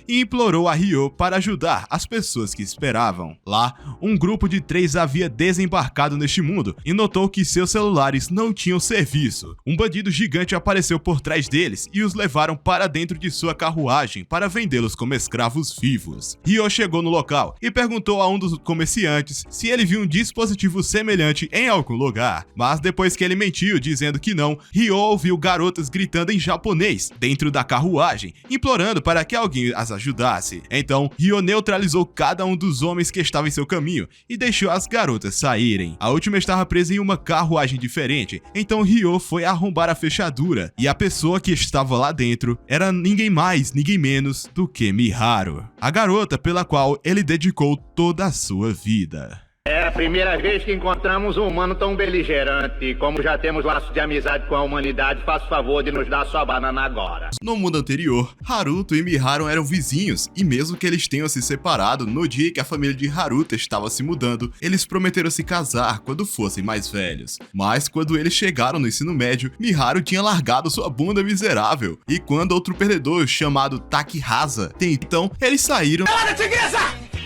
e implorou a Ryo para ajudar as pessoas que esperavam. Lá, um grupo de 3 havia desembarcado neste mundo e notou que seus celulares não tinham serviço. Um bandido gigante apareceu por trás deles e os levaram para dentro de sua carruagem para vendê-los como escravos vivos. Ryo chegou no local e perguntou a um dos comerciantes se ele viu um dispositivo semelhante em algum lugar, mas depois que ele mentiu dizendo que não, Ryo ouviu garotas gritando em japonês dentro da carruagem, implorando para que alguém as ajudasse. Então, Ryo neutralizou cada um dos homens que estavam em seu caminho e deixou as garotas saírem. A última estava presa em uma carruagem diferente, então Ryo foi arrombar a fechadura, e a pessoa que estava lá dentro era ninguém mais, ninguém menos do que Miharu, a garota pela qual ele dedicou toda a sua vida. É a primeira vez que encontramos um humano tão beligerante. Como já temos laços de amizade com a humanidade, faça o favor de nos dar sua banana agora. No mundo anterior, Haruto e Miharu eram vizinhos, e mesmo que eles tenham se separado no dia que a família de Haruto estava se mudando, eles prometeram se casar quando fossem mais velhos. Mas quando eles chegaram no ensino médio, Miharu tinha largado sua bunda miserável, e quando outro perdedor chamado Takihasa, então eles saíram...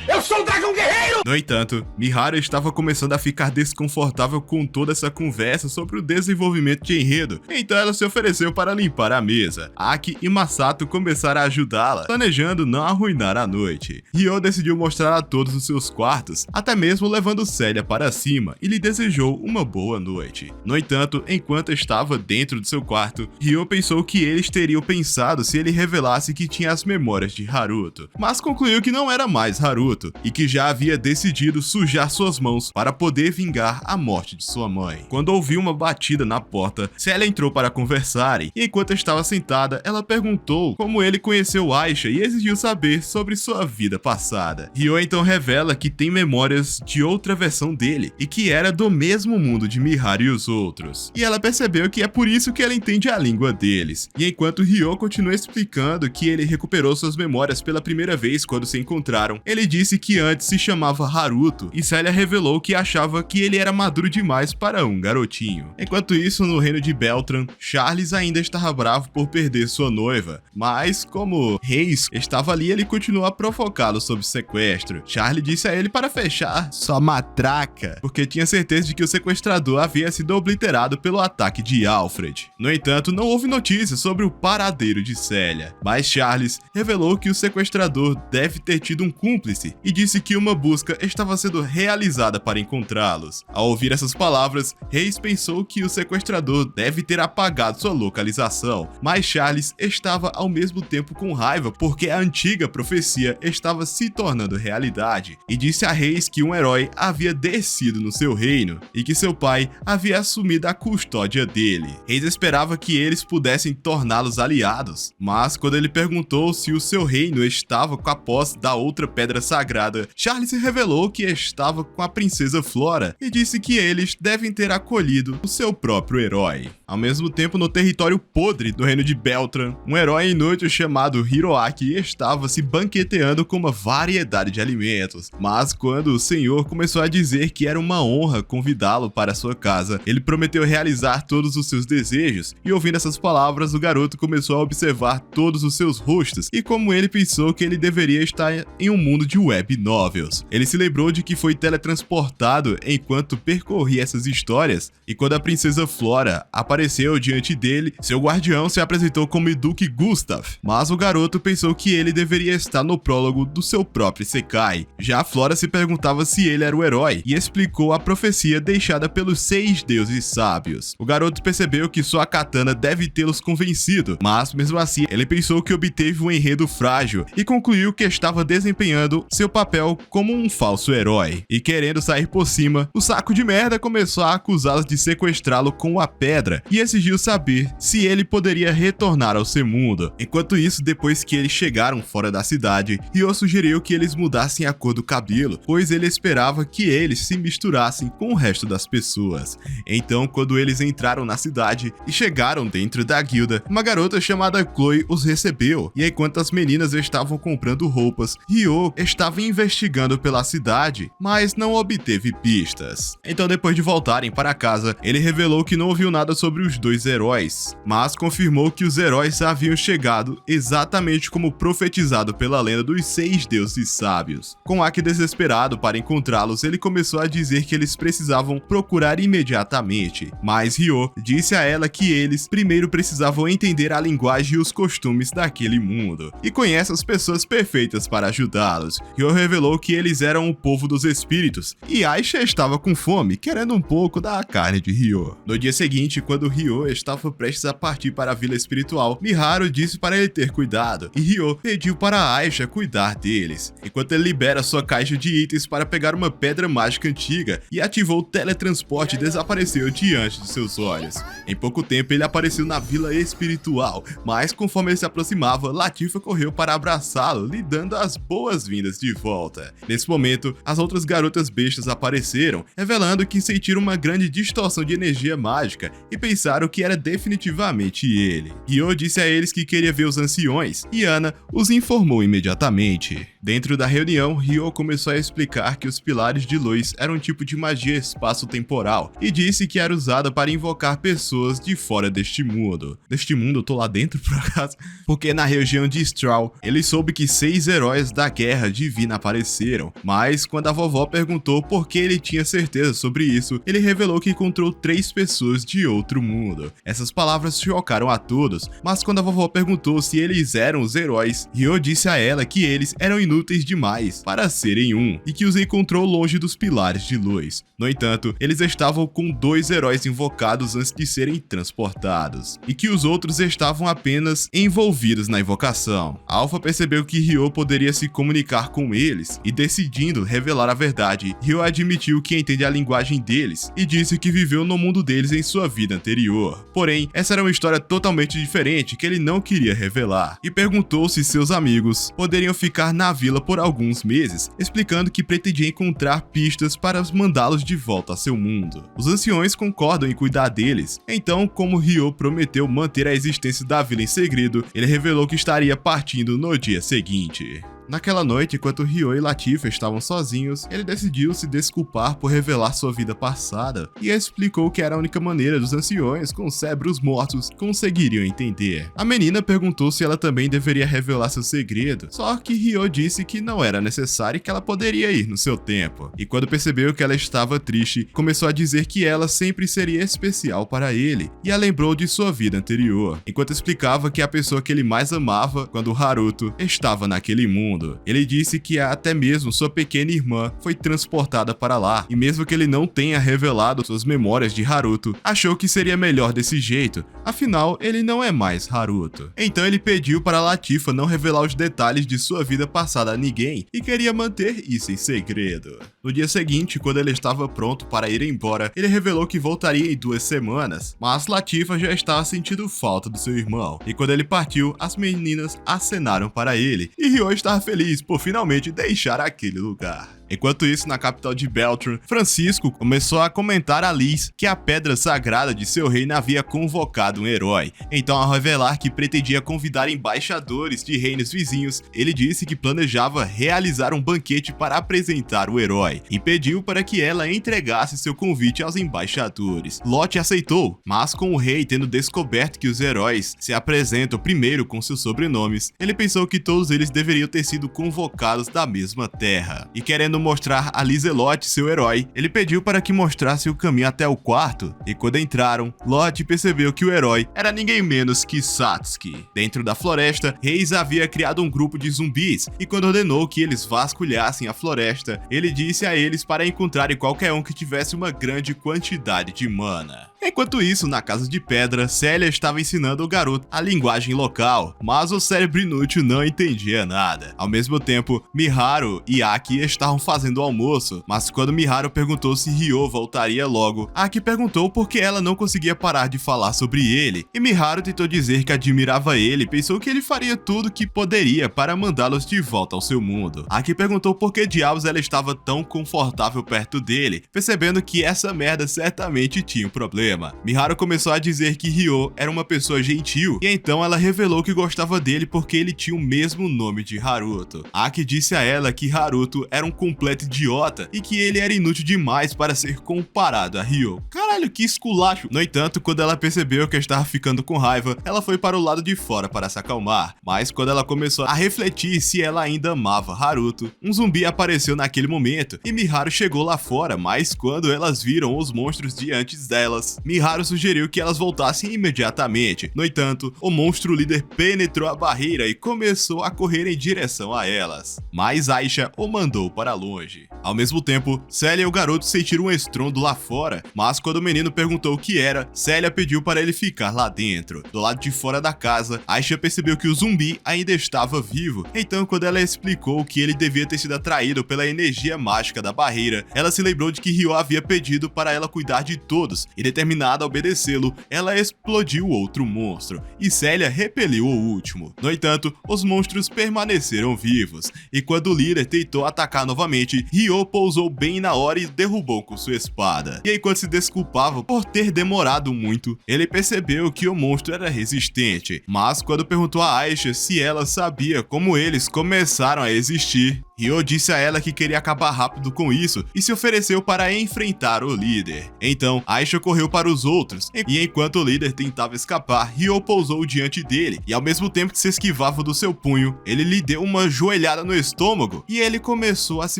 Eu sou o Dragão Guerreiro! No entanto, Miharu estava começando a ficar desconfortável com toda essa conversa sobre o desenvolvimento de enredo, então ela se ofereceu para limpar a mesa. Aki e Masato começaram a ajudá-la, planejando não arruinar a noite. Ryo decidiu mostrar a todos os seus quartos, até mesmo levando Célia para cima, e lhe desejou uma boa noite. No entanto, enquanto estava dentro do seu quarto, Ryo pensou que eles teriam pensado se ele revelasse que tinha as memórias de Haruto, mas concluiu que não era mais Haruto, e que já havia decidido sujar suas mãos para poder vingar a morte de sua mãe. Quando ouviu uma batida na porta, Célia entrou para conversarem, e enquanto estava sentada, ela perguntou como ele conheceu Aisha e exigiu saber sobre sua vida passada. Ryo então revela que tem memórias de outra versão dele, e que era do mesmo mundo de Miharu e os outros. E ela percebeu que é por isso que ela entende a língua deles. E enquanto Ryo continua explicando que ele recuperou suas memórias pela primeira vez quando se encontraram, ele disse que antes se chamava Haruto, e Célia revelou que achava que ele era maduro demais para um garotinho. Enquanto isso, no reino de Beltran, Charles ainda estava bravo por perder sua noiva, mas como Reis estava ali, ele continuou a provocá-lo sob sequestro. Charlie disse a ele para fechar sua matraca, porque tinha certeza de que o sequestrador havia sido obliterado pelo ataque de Alfred. No entanto, não houve notícias sobre o paradeiro de Célia, mas Charles revelou que o sequestrador deve ter tido um cúmplice, e disse que uma busca estava sendo realizada para encontrá-los. Ao ouvir essas palavras, Reis pensou que o sequestrador deve ter apagado sua localização, mas Charles estava ao mesmo tempo com raiva porque a antiga profecia estava se tornando realidade, e disse a Reis que um herói havia descido no seu reino e que seu pai havia assumido a custódia dele. Reis esperava que eles pudessem torná-los aliados, mas quando ele perguntou se o seu reino estava com a posse da outra pedra sagrada, Charles revelou que estava com a princesa Flora e disse que eles devem ter acolhido o seu próprio herói. Ao mesmo tempo, no território podre do reino de Beltran, um herói inútil chamado Hiroaki estava se banqueteando com uma variedade de alimentos, mas quando o senhor começou a dizer que era uma honra convidá-lo para sua casa, ele prometeu realizar todos os seus desejos, e ouvindo essas palavras, o garoto começou a observar todos os seus rostos e como ele pensou que ele deveria estar em um mundo de web novels. Ele se lembrou de que foi teletransportado enquanto percorria essas histórias, e quando a princesa Flora apareceu diante dele, seu guardião se apresentou como Duque Gustav, mas o garoto pensou que ele deveria estar no prólogo do seu próprio Isekai. Já a Flora se perguntava se ele era o herói, e explicou a profecia deixada pelos 6 deuses sábios. O garoto percebeu que sua katana deve tê-los convencido, mas mesmo assim, ele pensou que obteve um enredo frágil, e concluiu que estava desempenhando seu papel como um falso herói. E querendo sair por cima, o saco de merda começou a acusá-los de sequestrá-lo com a pedra, e exigiu saber se ele poderia retornar ao seu mundo. Enquanto isso, depois que eles chegaram fora da cidade, Ryo sugeriu que eles mudassem a cor do cabelo, pois ele esperava que eles se misturassem com o resto das pessoas. Então, quando eles entraram na cidade e chegaram dentro da guilda, uma garota chamada Chloe os recebeu, e enquanto as meninas estavam comprando roupas, Ryo estava investigando pela cidade, mas não obteve pistas. Então, depois de voltarem para casa, ele revelou que não ouviu nada sobre os dois heróis, mas confirmou que os heróis haviam chegado exatamente como profetizado pela lenda dos 6 deuses sábios. Com Aki desesperado para encontrá-los, ele começou a dizer que eles precisavam procurar imediatamente, mas Ryo disse a ela que eles primeiro precisavam entender a linguagem e os costumes daquele mundo, e conhece as pessoas perfeitas para ajudá-los. Ryo revelou que eles eram o povo dos espíritos, e Aisha estava com fome, querendo um pouco da carne de Ryo. No dia seguinte, quando Ryo estava prestes a partir para a vila espiritual, Miharu disse para ele ter cuidado, e Ryo pediu para Aisha cuidar deles, enquanto ele libera sua caixa de itens para pegar uma pedra mágica antiga, e ativou o teletransporte e desapareceu diante de seus olhos. Em pouco tempo, ele apareceu na vila espiritual, mas conforme ele se aproximava, Latifa correu para abraçá-lo, lhe dando as boas-vindas de de volta. Nesse momento, as outras garotas bestas apareceram, revelando que sentiram uma grande distorção de energia mágica e pensaram que era definitivamente ele. Ryo disse a eles que queria ver os anciões, e Ana os informou imediatamente. Dentro da reunião, Ryo começou a explicar que os pilares de luz eram um tipo de magia espaço-temporal e disse que era usada para invocar pessoas de fora deste mundo. Deste mundo, eu tô lá dentro por acaso? Porque na região de Straw, ele soube que 6 heróis da Guerra Divina apareceram, mas quando a vovó perguntou por que ele tinha certeza sobre isso, ele revelou que encontrou 3 pessoas de outro mundo. Essas palavras chocaram a todos, mas quando a vovó perguntou se eles eram os heróis, Ryo disse a ela que eles eram inúteis demais para serem um, e que os encontrou longe dos pilares de luz. No entanto, eles estavam com 2 heróis invocados antes de serem transportados, e que os outros estavam apenas envolvidos na invocação. Alpha percebeu que Ryo poderia se comunicar com eles, e decidindo revelar a verdade, Ryo admitiu que entende a linguagem deles, e disse que viveu no mundo deles em sua vida anterior. Porém, essa era uma história totalmente diferente que ele não queria revelar, e perguntou se seus amigos poderiam ficar na vila por alguns meses, explicando que pretendia encontrar pistas para mandá-los de volta a seu mundo. Os anciões concordam em cuidar deles, então, como Ryo prometeu manter a existência da vila em segredo, ele revelou que estaria partindo no dia seguinte. Naquela noite, enquanto Ryo e Latifa estavam sozinhos, ele decidiu se desculpar por revelar sua vida passada e explicou que era a única maneira dos anciões com cérebros mortos conseguiriam entender. A menina perguntou se ela também deveria revelar seu segredo, só que Ryo disse que não era necessário e que ela poderia ir no seu tempo. E quando percebeu que ela estava triste, começou a dizer que ela sempre seria especial para ele e a lembrou de sua vida anterior, enquanto explicava que a pessoa que ele mais amava quando Haruto estava naquele mundo. Ele disse que até mesmo sua pequena irmã foi transportada para lá, e mesmo que ele não tenha revelado suas memórias de Haruto, achou que seria melhor desse jeito, afinal ele não é mais Haruto. Então ele pediu para Latifa não revelar os detalhes de sua vida passada a ninguém e queria manter isso em segredo. No dia seguinte, quando ele estava pronto para ir embora, ele revelou que voltaria em 2 semanas, mas Latifa já estava sentindo falta do seu irmão, e quando ele partiu, as meninas acenaram para ele, e Ryo estava feliz por finalmente deixar aquele lugar. Enquanto isso, na capital de Beltron, Francisco começou a comentar a Liz que a pedra sagrada de seu reino havia convocado um herói. Então, ao revelar que pretendia convidar embaixadores de reinos vizinhos, ele disse que planejava realizar um banquete para apresentar o herói e pediu para que ela entregasse seu convite aos embaixadores. Lot aceitou, mas com o rei tendo descoberto que os heróis se apresentam primeiro com seus sobrenomes, ele pensou que todos eles deveriam ter sido convocados da mesma terra. E querendo mostrar a Lizelotte seu herói, ele pediu para que mostrasse o caminho até o quarto, e quando entraram, Lot percebeu que o herói era ninguém menos que Satsuki. Dentro da floresta, Reis havia criado um grupo de zumbis, e quando ordenou que eles vasculhassem a floresta, ele disse a eles para encontrarem qualquer um que tivesse uma grande quantidade de mana. Enquanto isso, na casa de pedra, Célia estava ensinando o garoto a linguagem local, mas o cérebro inútil não entendia nada. Ao mesmo tempo, Miharu e Aki estavam fazendo o almoço, mas quando Miharu perguntou se Ryo voltaria logo, Aki perguntou por que ela não conseguia parar de falar sobre ele, e Miharu tentou dizer que admirava ele e pensou que ele faria tudo que poderia para mandá-los de volta ao seu mundo. Aki perguntou por que diabos ela estava tão confortável perto dele, percebendo que essa merda certamente tinha um problema. Miharu começou a dizer que Ryo era uma pessoa gentil, e então ela revelou que gostava dele porque ele tinha o mesmo nome de Haruto. Aki disse a ela que Haruto era um completo idiota e que ele era inútil demais para ser comparado a Ryo. Caralho, que esculacho! No entanto, quando ela percebeu que estava ficando com raiva, ela foi para o lado de fora para se acalmar, mas quando ela começou a refletir se ela ainda amava Haruto, um zumbi apareceu naquele momento, e Miharu chegou lá fora, mas quando elas viram os monstros diante delas, Miharu sugeriu que elas voltassem imediatamente. No entanto, o monstro líder penetrou a barreira e começou a correr em direção a elas, mas Aisha o mandou para longe. longe. Ao mesmo tempo, Célia e o garoto sentiram um estrondo lá fora, mas quando o menino perguntou o que era, Célia pediu para ele ficar lá dentro. Do lado de fora da casa, Aisha percebeu que o zumbi ainda estava vivo, então quando ela explicou que ele devia ter sido atraído pela energia mágica da barreira, ela se lembrou de que Ryo havia pedido para ela cuidar de todos, e determinada a obedecê-lo, ela explodiu outro monstro, e Célia repeliu o último. No entanto, os monstros permaneceram vivos, e quando o líder tentou atacar novamente, Ryo pousou bem na hora e derrubou com sua espada. E enquanto se desculpava por ter demorado muito, ele percebeu que o monstro era resistente, mas quando perguntou a Aisha se ela sabia como eles começaram a existir, Ryo disse a ela que queria acabar rápido com isso e se ofereceu para enfrentar o líder. Então, Aisha correu para os outros, e enquanto o líder tentava escapar, Ryo pousou diante dele, e ao mesmo tempo que se esquivava do seu punho, ele lhe deu uma joelhada no estômago, e ele começou a se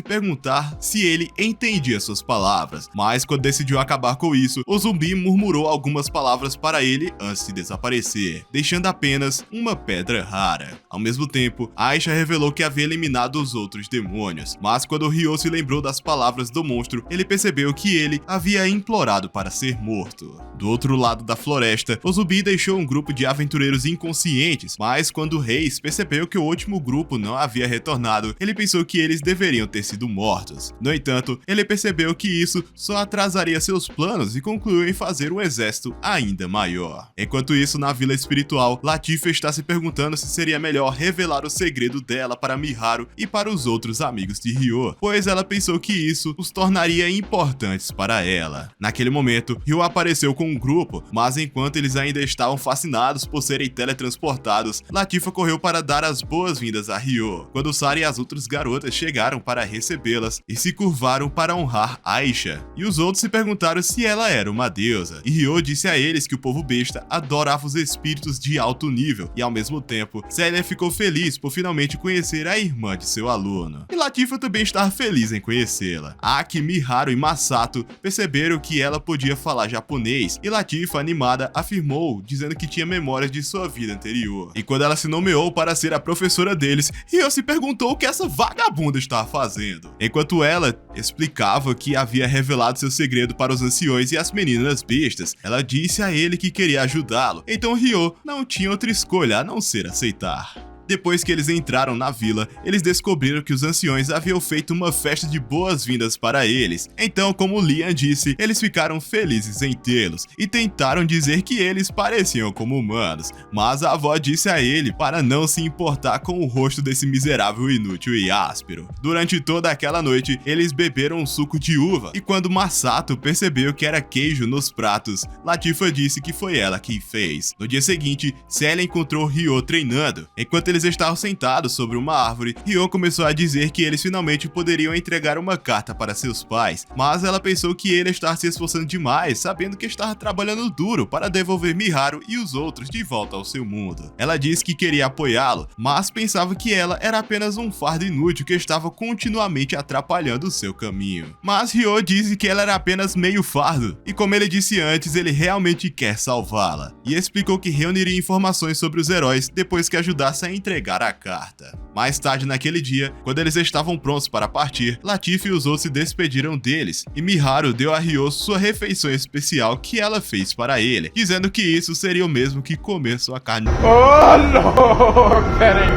perguntar se ele entendia suas palavras. Mas quando decidiu acabar com isso, o zumbi murmurou algumas palavras para ele antes de desaparecer, deixando apenas uma pedra rara. Ao mesmo tempo, Aisha revelou que havia eliminado os outros demônios, mas quando Ryo se lembrou das palavras do monstro, ele percebeu que ele havia implorado para ser morto. Do outro lado da floresta, o zumbi deixou um grupo de aventureiros inconscientes, mas quando Reis percebeu que o último grupo não havia retornado, ele pensou que eles deveriam ter sido mortos. No entanto, ele percebeu que isso só atrasaria seus planos e concluiu em fazer um exército ainda maior. Enquanto isso, na vila espiritual, Latifa está se perguntando se seria melhor revelar o segredo dela para Miharu e para os outros amigos de Ryo, pois ela pensou que isso os tornaria importantes para ela. Naquele momento, Ryo apareceu com um grupo, mas enquanto eles ainda estavam fascinados por serem teletransportados, Latifa correu para dar as boas-vindas a Ryo, quando Sara e as outras garotas chegaram para recebê-las e se curvaram para honrar Aisha, e os outros se perguntaram se ela era uma deusa, e Ryo disse a eles que o povo besta adorava os espíritos de alto nível, e ao mesmo tempo, Célia ficou feliz por finalmente conhecer a irmã de seu aluno, e Latifa também estava feliz em conhecê-la. Aki, Miharu e Masato perceberam que ela podia falar japonês, e Latifa, animada, afirmou, dizendo que tinha memórias de sua vida anterior. E quando ela se nomeou para ser a professora deles, Ryo se perguntou o que essa vagabunda estava fazendo. Enquanto ela explicava que havia revelado seu segredo para os anciões e as meninas bestas, ela disse a ele que queria ajudá-lo, então Ryo não tinha outra escolha a não ser aceitar. Depois que eles entraram na vila, eles descobriram que os anciões haviam feito uma festa de boas-vindas para eles. Então, como Lian disse, eles ficaram felizes em tê-los e tentaram dizer que eles pareciam como humanos, mas a avó disse a ele para não se importar com o rosto desse miserável inútil e áspero. Durante toda aquela noite, eles beberam um suco de uva, e quando Masato percebeu que era queijo nos pratos, Latifa disse que foi ela quem fez. No dia seguinte, Célia encontrou Ryo treinando. Enquanto eles estavam sentados sobre uma árvore, Ryo começou a dizer que eles finalmente poderiam entregar uma carta para seus pais, mas ela pensou que ele estava se esforçando demais, sabendo que estava trabalhando duro para devolver Miharu e os outros de volta ao seu mundo. Ela disse que queria apoiá-lo, mas pensava que ela era apenas um fardo inútil que estava continuamente atrapalhando o seu caminho. Mas Ryo disse que ela era apenas meio fardo, e como ele disse antes, ele realmente quer salvá-la, e explicou que reuniria informações sobre os heróis depois que ajudasse a entregar a carta. Mais tarde naquele dia, quando eles estavam prontos para partir, Latifa e os outros se despediram deles, e Miharu deu a Ryo sua refeição especial que ela fez para ele, dizendo que isso seria o mesmo que comer sua carne. Oh, não! Peraí.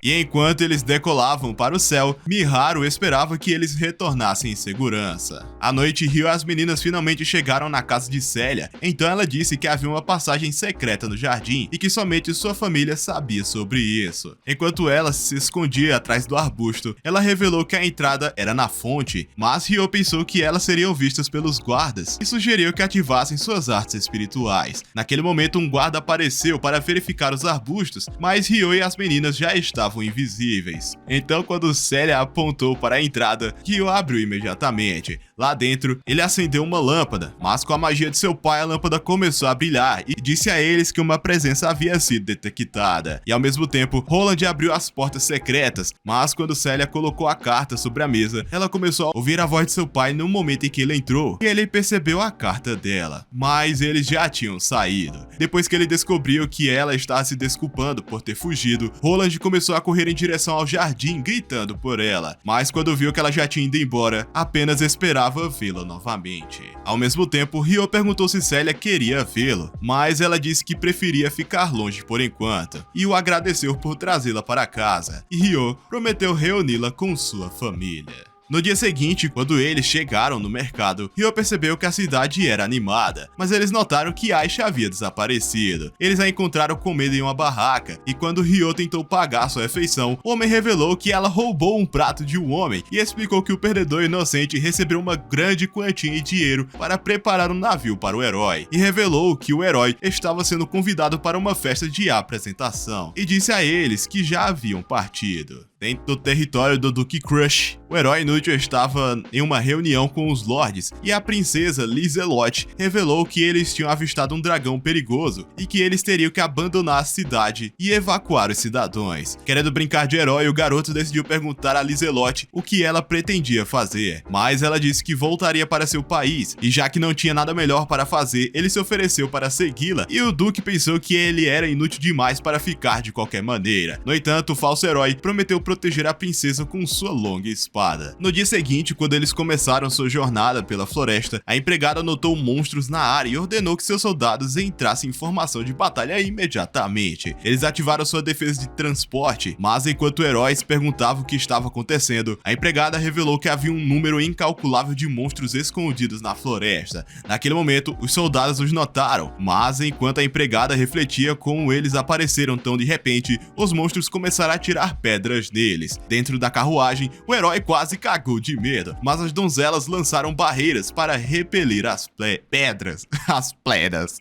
E enquanto eles decolavam para o céu, Miharu esperava que eles retornassem em segurança. À noite, Ryo e as meninas finalmente chegaram na casa de Célia, então ela disse que havia uma passagem secreta no jardim e que somente sua família sabia sobre isso. Enquanto ela se escondia atrás do arbusto, ela revelou que a entrada era na fonte, mas Ryo pensou que elas seriam vistas pelos guardas e sugeriu que ativassem suas artes espirituais. Naquele momento, um guarda apareceu para verificar os arbustos, mas Ryo e as meninas já estavam invisíveis. Então, quando Célia apontou para a entrada, Ryo abriu imediatamente. Lá dentro, ele acendeu uma lâmpada, mas com a magia de seu pai, a lâmpada começou a brilhar e disse a eles que uma presença havia sido detectada. E ao mesmo tempo, Roland abriu as portas portas secretas, mas quando Célia colocou a carta sobre a mesa, ela começou a ouvir a voz de seu pai no momento em que ele entrou, e ele percebeu a carta dela, mas eles já tinham saído. Depois que ele descobriu que ela estava se desculpando por ter fugido, Roland começou a correr em direção ao jardim, gritando por ela, mas quando viu que ela já tinha ido embora, apenas esperava vê-la novamente. Ao mesmo tempo, Ryo perguntou se Célia queria vê-lo, mas ela disse que preferia ficar longe por enquanto, e o agradeceu por trazê-la para casa, e Ryo prometeu reuni-la com sua família. No dia seguinte, quando eles chegaram no mercado, Ryo percebeu que a cidade era animada, mas eles notaram que Aisha havia desaparecido. Eles a encontraram comendo em uma barraca, e quando Ryo tentou pagar sua refeição, o homem revelou que ela roubou um prato de um homem e explicou que o perdedor inocente recebeu uma grande quantia de dinheiro para preparar um navio para o herói, e revelou que o herói estava sendo convidado para uma festa de apresentação, e disse a eles que já haviam partido. Dentro do território do Duke Crush, o herói inútil estava em uma reunião com os lords e a princesa Lizelot revelou que eles tinham avistado um dragão perigoso e que eles teriam que abandonar a cidade e evacuar os cidadãos. Querendo brincar de herói, o garoto decidiu perguntar a Lizelot o que ela pretendia fazer, mas ela disse que voltaria para seu país e já que não tinha nada melhor para fazer, ele se ofereceu para segui-la e o Duque pensou que ele era inútil demais para ficar de qualquer maneira. No entanto, o falso herói prometeu proteger a princesa com sua longa espada. No dia seguinte, quando eles começaram sua jornada pela floresta, a empregada notou monstros na área e ordenou que seus soldados entrassem em formação de batalha imediatamente. Eles ativaram sua defesa de transporte, mas enquanto o herói se perguntava o que estava acontecendo, a empregada revelou que havia um número incalculável de monstros escondidos na floresta. Naquele momento, os soldados os notaram, mas enquanto a empregada refletia como eles apareceram tão de repente, os monstros começaram a atirar pedras neles. Dentro da carruagem, o herói quase cagou de medo, mas as donzelas lançaram barreiras para repelir as pedras.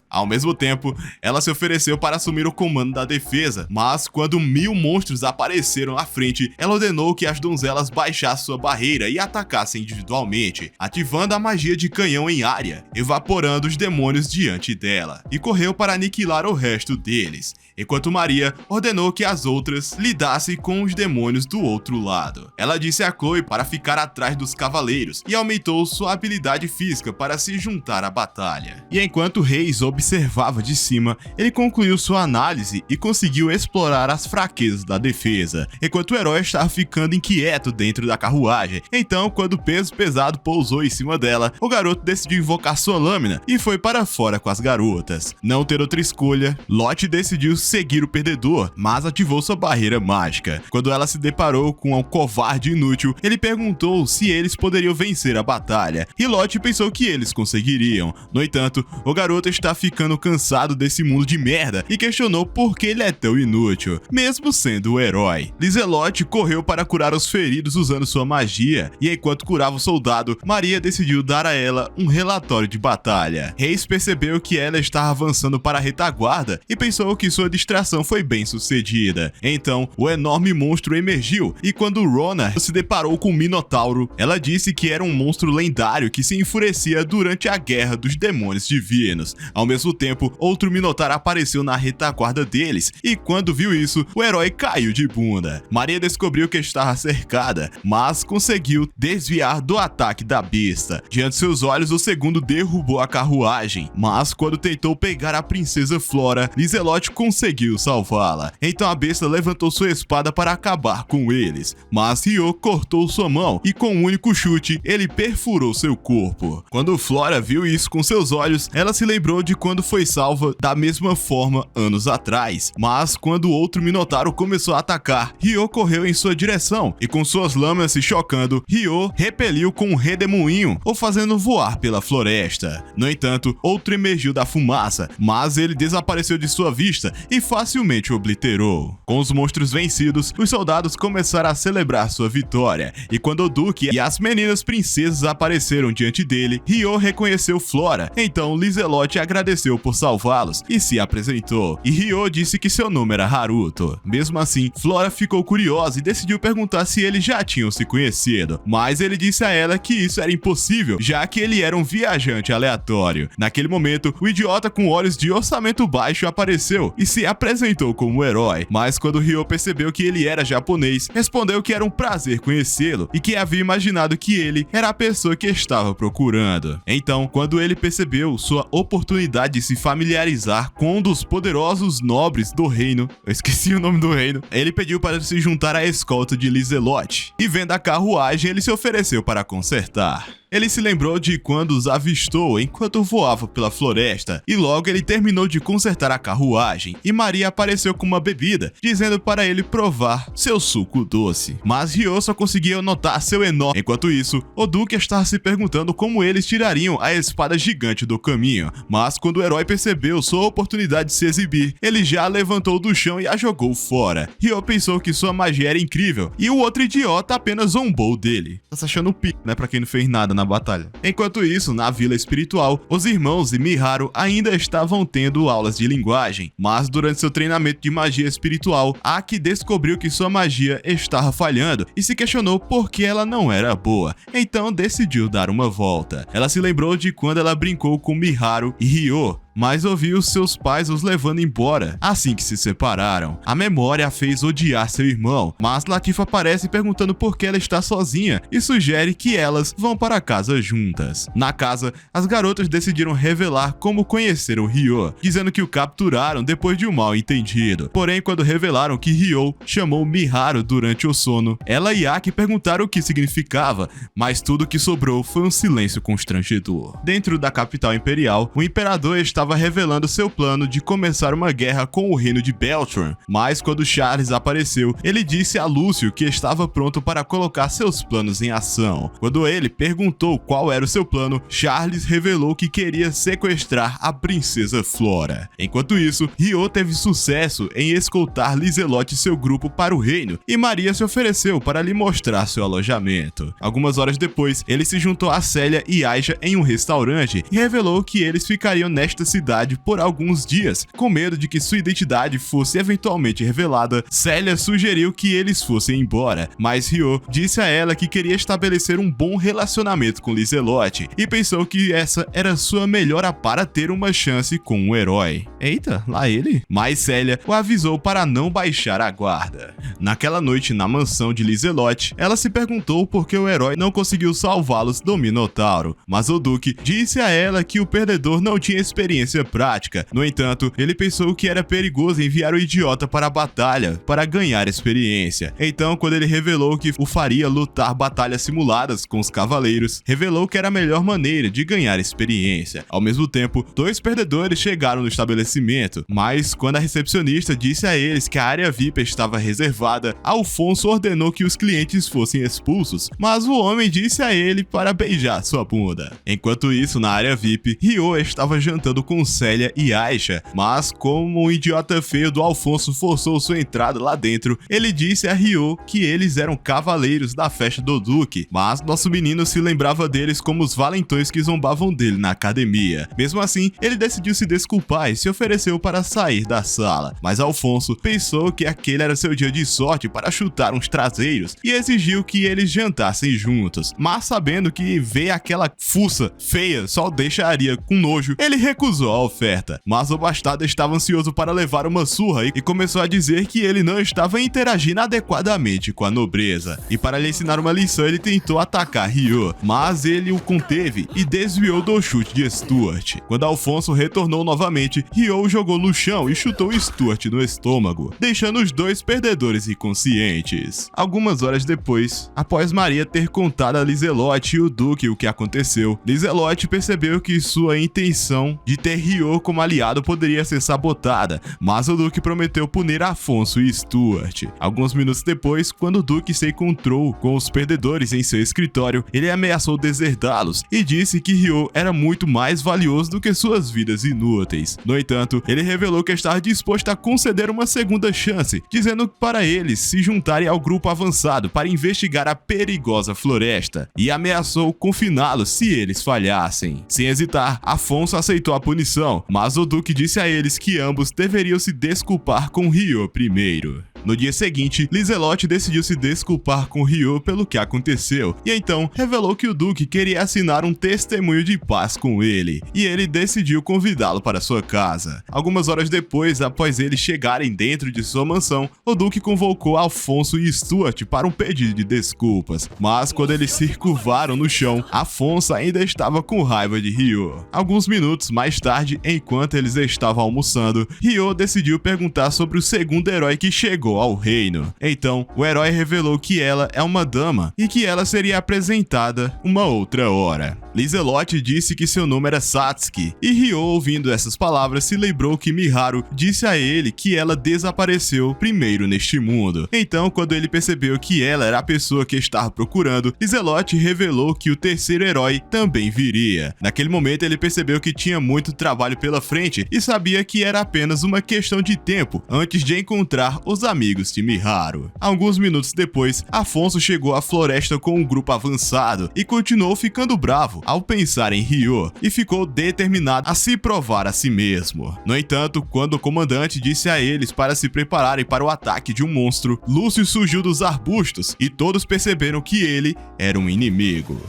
Ao mesmo tempo, ela se ofereceu para assumir o comando da defesa, mas quando 1000 monstros apareceram à frente, ela ordenou que as donzelas baixassem sua barreira e atacassem individualmente, ativando a magia de canhão em área, evaporando os demônios diante dela, e correu para aniquilar o resto deles, enquanto Maria ordenou que as outras lidassem com os demônios do outro lado. Ela disse a Chloe para ficar atrás dos cavaleiros e aumentou sua habilidade física para se juntar à batalha. E enquanto Reis observava de cima, ele concluiu sua análise e conseguiu explorar as fraquezas da defesa, enquanto o herói estava ficando inquieto dentro da carruagem. Então, quando o peso pesado pousou em cima dela, o garoto decidiu invocar sua lâmina e foi para fora com as garotas. Não ter outra escolha, Lot decidiu seguir o perdedor, mas ativou sua barreira mágica. Quando ela se deparou com um covarde inútil, ele perguntou se eles poderiam vencer a batalha, e Lot pensou que eles conseguiriam. No entanto, o garoto está ficando cansado desse mundo de merda e questionou por que ele é tão inútil, mesmo sendo o herói. Lizelot correu para curar os feridos usando sua magia, e enquanto curava o soldado, Maria decidiu dar a ela um relatório de batalha. Reis percebeu que ela estava avançando para a retaguarda e pensou que sua distração foi bem sucedida. Então, o enorme monstro emergiu, e quando Rona se deparou com o Minotauro, ela disse que era um monstro lendário que se enfurecia durante a Guerra dos Demônios Divinos. Ao mesmo tempo, outro Minotauro apareceu na retaguarda deles, e quando viu isso, o herói caiu de bunda. Maria descobriu que estava cercada, mas conseguiu desviar do ataque da besta. Diante de seus olhos, o segundo derrubou a carruagem, mas quando tentou pegar a princesa Flora, Lizelot conseguiu salvá-la. Então a besta levantou sua espada para acabar com eles, mas Ryo cortou sua mão e com um único chute, ele perfurou seu corpo. Quando Flora viu isso com seus olhos, ela se lembrou de quando foi salva da mesma forma anos atrás, mas quando outro Minotauro começou a atacar, Ryo correu em sua direção e com suas lâminas se chocando, Ryo repeliu com um redemoinho, o fazendo voar pela floresta. No entanto, outro emergiu da fumaça, mas ele desapareceu de sua vista e facilmente o obliterou. Com os monstros vencidos, os soldados começaram a celebrar sua vitória, E quando o Duque e as meninas princesas apareceram diante dele, Ryo reconheceu Flora. Então Lizelot agradeceu por salvá-los e se apresentou. E Ryo disse que seu nome era Haruto. Mesmo assim, Flora ficou curiosa e decidiu perguntar se eles já tinham se conhecido, mas ele disse a ela que isso era impossível, já que ele era um viajante aleatório. Naquele momento, o idiota com olhos de orçamento baixo apareceu e se apresentou como herói, mas quando Ryo percebeu que ele era japonês, respondeu que era um prazer conhecê-lo e que havia imaginado que ele era a pessoa que estava procurando. Então, quando ele percebeu sua oportunidade de se familiarizar com um dos poderosos nobres do reino, eu esqueci o nome do reino, ele pediu para se juntar à escolta de Lizelot, e vendo a carruagem, ele se ofereceu para consertar. Ele se lembrou de quando os avistou enquanto voava pela floresta, e logo ele terminou de consertar a carruagem, e Maria apareceu com uma bebida, dizendo para ele provar seu suco doce. Mas Ryo só conseguia notar seu enorme. Enquanto isso, o Duque estava se perguntando como eles tirariam a espada gigante do caminho, mas quando o herói percebeu sua oportunidade de se exibir, ele já a levantou do chão e a jogou fora. Ryo pensou que sua magia era incrível, e o outro idiota apenas zombou dele. Tá se achando pico, né, pra quem não fez nada na batalha. Enquanto isso, na vila espiritual, os irmãos e Miharu ainda estavam tendo aulas de linguagem, mas durante seu treinamento de magia espiritual, Aki descobriu que sua magia estava falhando e se questionou por que ela não era boa, então decidiu dar uma volta. Ela se lembrou de quando ela brincou com Miharu e Ryo, mas ouviu seus pais os levando embora assim que se separaram. A memória a fez odiar seu irmão, mas Latifa aparece perguntando por que ela está sozinha e sugere que elas vão para casa juntas. Na casa, as garotas decidiram revelar como conheceram Ryo, dizendo que o capturaram depois de um mal entendido. Porém, quando revelaram que Ryo chamou Miharu durante o sono, ela e Aki perguntaram o que significava, mas tudo que sobrou foi um silêncio constrangedor. Dentro da capital imperial, o imperador estava revelando seu plano de começar uma guerra com o reino de Beltron, mas quando Charles apareceu, ele disse a Lúcio que estava pronto para colocar seus planos em ação. Quando ele perguntou qual era o seu plano, Charles revelou que queria sequestrar a princesa Flora. Enquanto isso, Ryo teve sucesso em escoltar Lizelot e seu grupo para o reino, e Maria se ofereceu para lhe mostrar seu alojamento. Algumas horas depois, ele se juntou a Célia e Aisha em um restaurante e revelou que eles ficariam nesta cidade por alguns dias, com medo de que sua identidade fosse eventualmente revelada. Célia sugeriu que eles fossem embora, mas Ryo disse a ela que queria estabelecer um bom relacionamento com Lizelot e pensou que essa era sua melhor para ter uma chance com um herói. Eita, lá ele? Mas Célia o avisou para não baixar a guarda. Naquela noite na mansão de Lizelot, ela se perguntou por que o herói não conseguiu salvá-los do Minotauro, mas o Duque disse a ela que o perdedor não tinha experiência prática. No entanto, ele pensou que era perigoso enviar o idiota para a batalha para ganhar experiência. Então, quando ele revelou que o faria lutar batalhas simuladas com os cavaleiros, revelou que era a melhor maneira de ganhar experiência. Ao mesmo tempo, dois perdedores chegaram no estabelecimento, mas quando a recepcionista disse a eles que a área VIP estava reservada, Alfonso ordenou que os clientes fossem expulsos, mas o homem disse a ele para beijar sua bunda. Enquanto isso, na área VIP, Ryo estava jantando com Célia e Aisha, mas como o idiota feio do Alfonso forçou sua entrada lá dentro, ele disse a Ryo que eles eram cavaleiros da festa do Duque, mas nosso menino se lembrava deles como os valentões que zombavam dele na academia. Mesmo assim, ele decidiu se desculpar e se ofereceu para sair da sala, mas Alfonso pensou que aquele era seu dia de sorte para chutar uns traseiros e exigiu que eles jantassem juntos, mas sabendo que ver aquela fuça feia só deixaria com nojo, ele recusou a oferta. Mas o bastardo estava ansioso para levar uma surra e começou a dizer que ele não estava interagindo adequadamente com a nobreza. E para lhe ensinar uma lição, ele tentou atacar Ryo, mas ele o conteve e desviou do chute de Stuart. Quando Alfonso retornou novamente, Ryo o jogou no chão e chutou Stuart no estômago, deixando os dois perdedores inconscientes. Algumas horas depois, após Maria ter contado a Lizelot e o Duque o que aconteceu, Lizelot percebeu que sua intenção de ter Ryo como aliado poderia ser sabotada, mas o Duque prometeu punir Afonso e Stuart. Alguns minutos depois, quando o Duque se encontrou com os perdedores em seu escritório, ele ameaçou deserdá-los e disse que Ryo era muito mais valioso do que suas vidas inúteis. No entanto, ele revelou que estava disposto a conceder uma segunda chance, dizendo para eles se juntarem ao grupo avançado para investigar a perigosa floresta, e ameaçou confiná-los se eles falhassem. Sem hesitar, Afonso aceitou a punição, mas o Duque disse a eles que ambos deveriam se desculpar com Ryo primeiro. No dia seguinte, Lizelot decidiu se desculpar com Ryo pelo que aconteceu, e então revelou que o Duque queria assinar um testemunho de paz com ele, e ele decidiu convidá-lo para sua casa. Algumas horas depois, após eles chegarem dentro de sua mansão, o Duque convocou Afonso e Stuart para um pedido de desculpas, mas quando eles se curvaram no chão, Afonso ainda estava com raiva de Ryo. Alguns minutos mais tarde, enquanto eles estavam almoçando, Ryo decidiu perguntar sobre o segundo herói que chegou ao reino. Então, o herói revelou que ela é uma dama e que ela seria apresentada uma outra hora. Lizelot disse que seu nome era Satsuki, e Ryo, ouvindo essas palavras, se lembrou que Miharu disse a ele que ela desapareceu primeiro neste mundo. Então, quando ele percebeu que ela era a pessoa que estava procurando, Lizelot revelou que o terceiro herói também viria. Naquele momento, ele percebeu que tinha muito trabalho pela frente e sabia que era apenas uma questão de tempo antes de encontrar os amigos de Miharu. Alguns minutos depois, Afonso chegou à floresta com um grupo avançado e continuou ficando bravo ao pensar em Ryo, e ficou determinado a se provar a si mesmo. No entanto, quando o comandante disse a eles para se prepararem para o ataque de um monstro, Lúcio surgiu dos arbustos e todos perceberam que ele era um inimigo.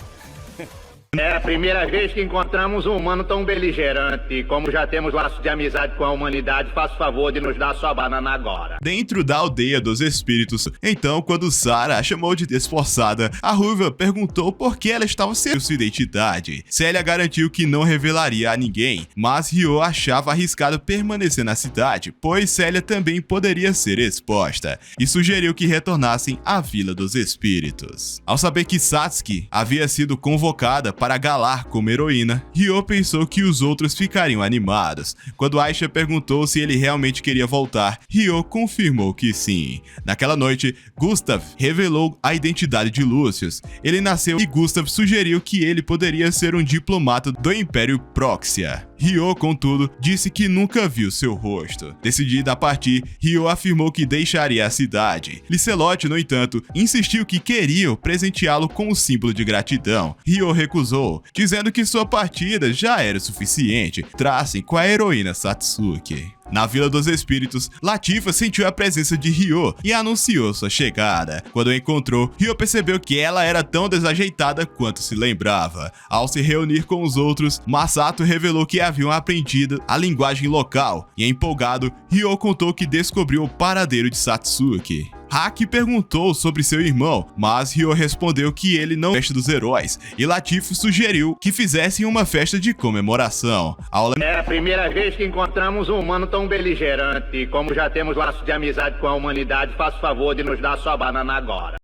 É a primeira vez que encontramos um humano tão beligerante. Como já temos laços de amizade com a humanidade, faça o favor de nos dar sua banana agora. Dentro da aldeia dos espíritos, então, quando Sarah a chamou de desforçada, a ruiva perguntou por que ela estava sem sua identidade. Célia garantiu que não revelaria a ninguém, mas Ryo achava arriscado permanecer na cidade, pois Célia também poderia ser exposta, e sugeriu que retornassem à Vila dos Espíritos. Ao saber que Satsuki havia sido convocada para galar como heroína, Ryo pensou que os outros ficariam animados. Quando Aisha perguntou se ele realmente queria voltar, Ryo confirmou que sim. Naquela noite, Gustav revelou a identidade de Lucius. Ele nasceu e Gustav sugeriu que ele poderia ser um diplomata do Império Proxia. Ryo, contudo, disse que nunca viu seu rosto. Decidida a partir, Ryo afirmou que deixaria a cidade. Lizelot, no entanto, insistiu que queriam presenteá-lo com um símbolo de gratidão. Ryo recusou, dizendo que sua partida já era o suficiente. Tracem com a heroína Satsuki. Na Vila dos Espíritos, Latifa sentiu a presença de Ryo e anunciou sua chegada. Quando a encontrou, Ryo percebeu que ela era tão desajeitada quanto se lembrava. Ao se reunir com os outros, Masato revelou que haviam aprendido a linguagem local, e empolgado, Ryo contou que descobriu o paradeiro de Satsuki. Haki perguntou sobre seu irmão, mas Ryo respondeu que ele não festa dos heróis, e Latifah sugeriu que fizessem uma festa de comemoração. É a primeira vez que encontramos um humano tão beligerante. Como já temos laços de amizade com a humanidade, faça o favor de nos dar sua banana agora.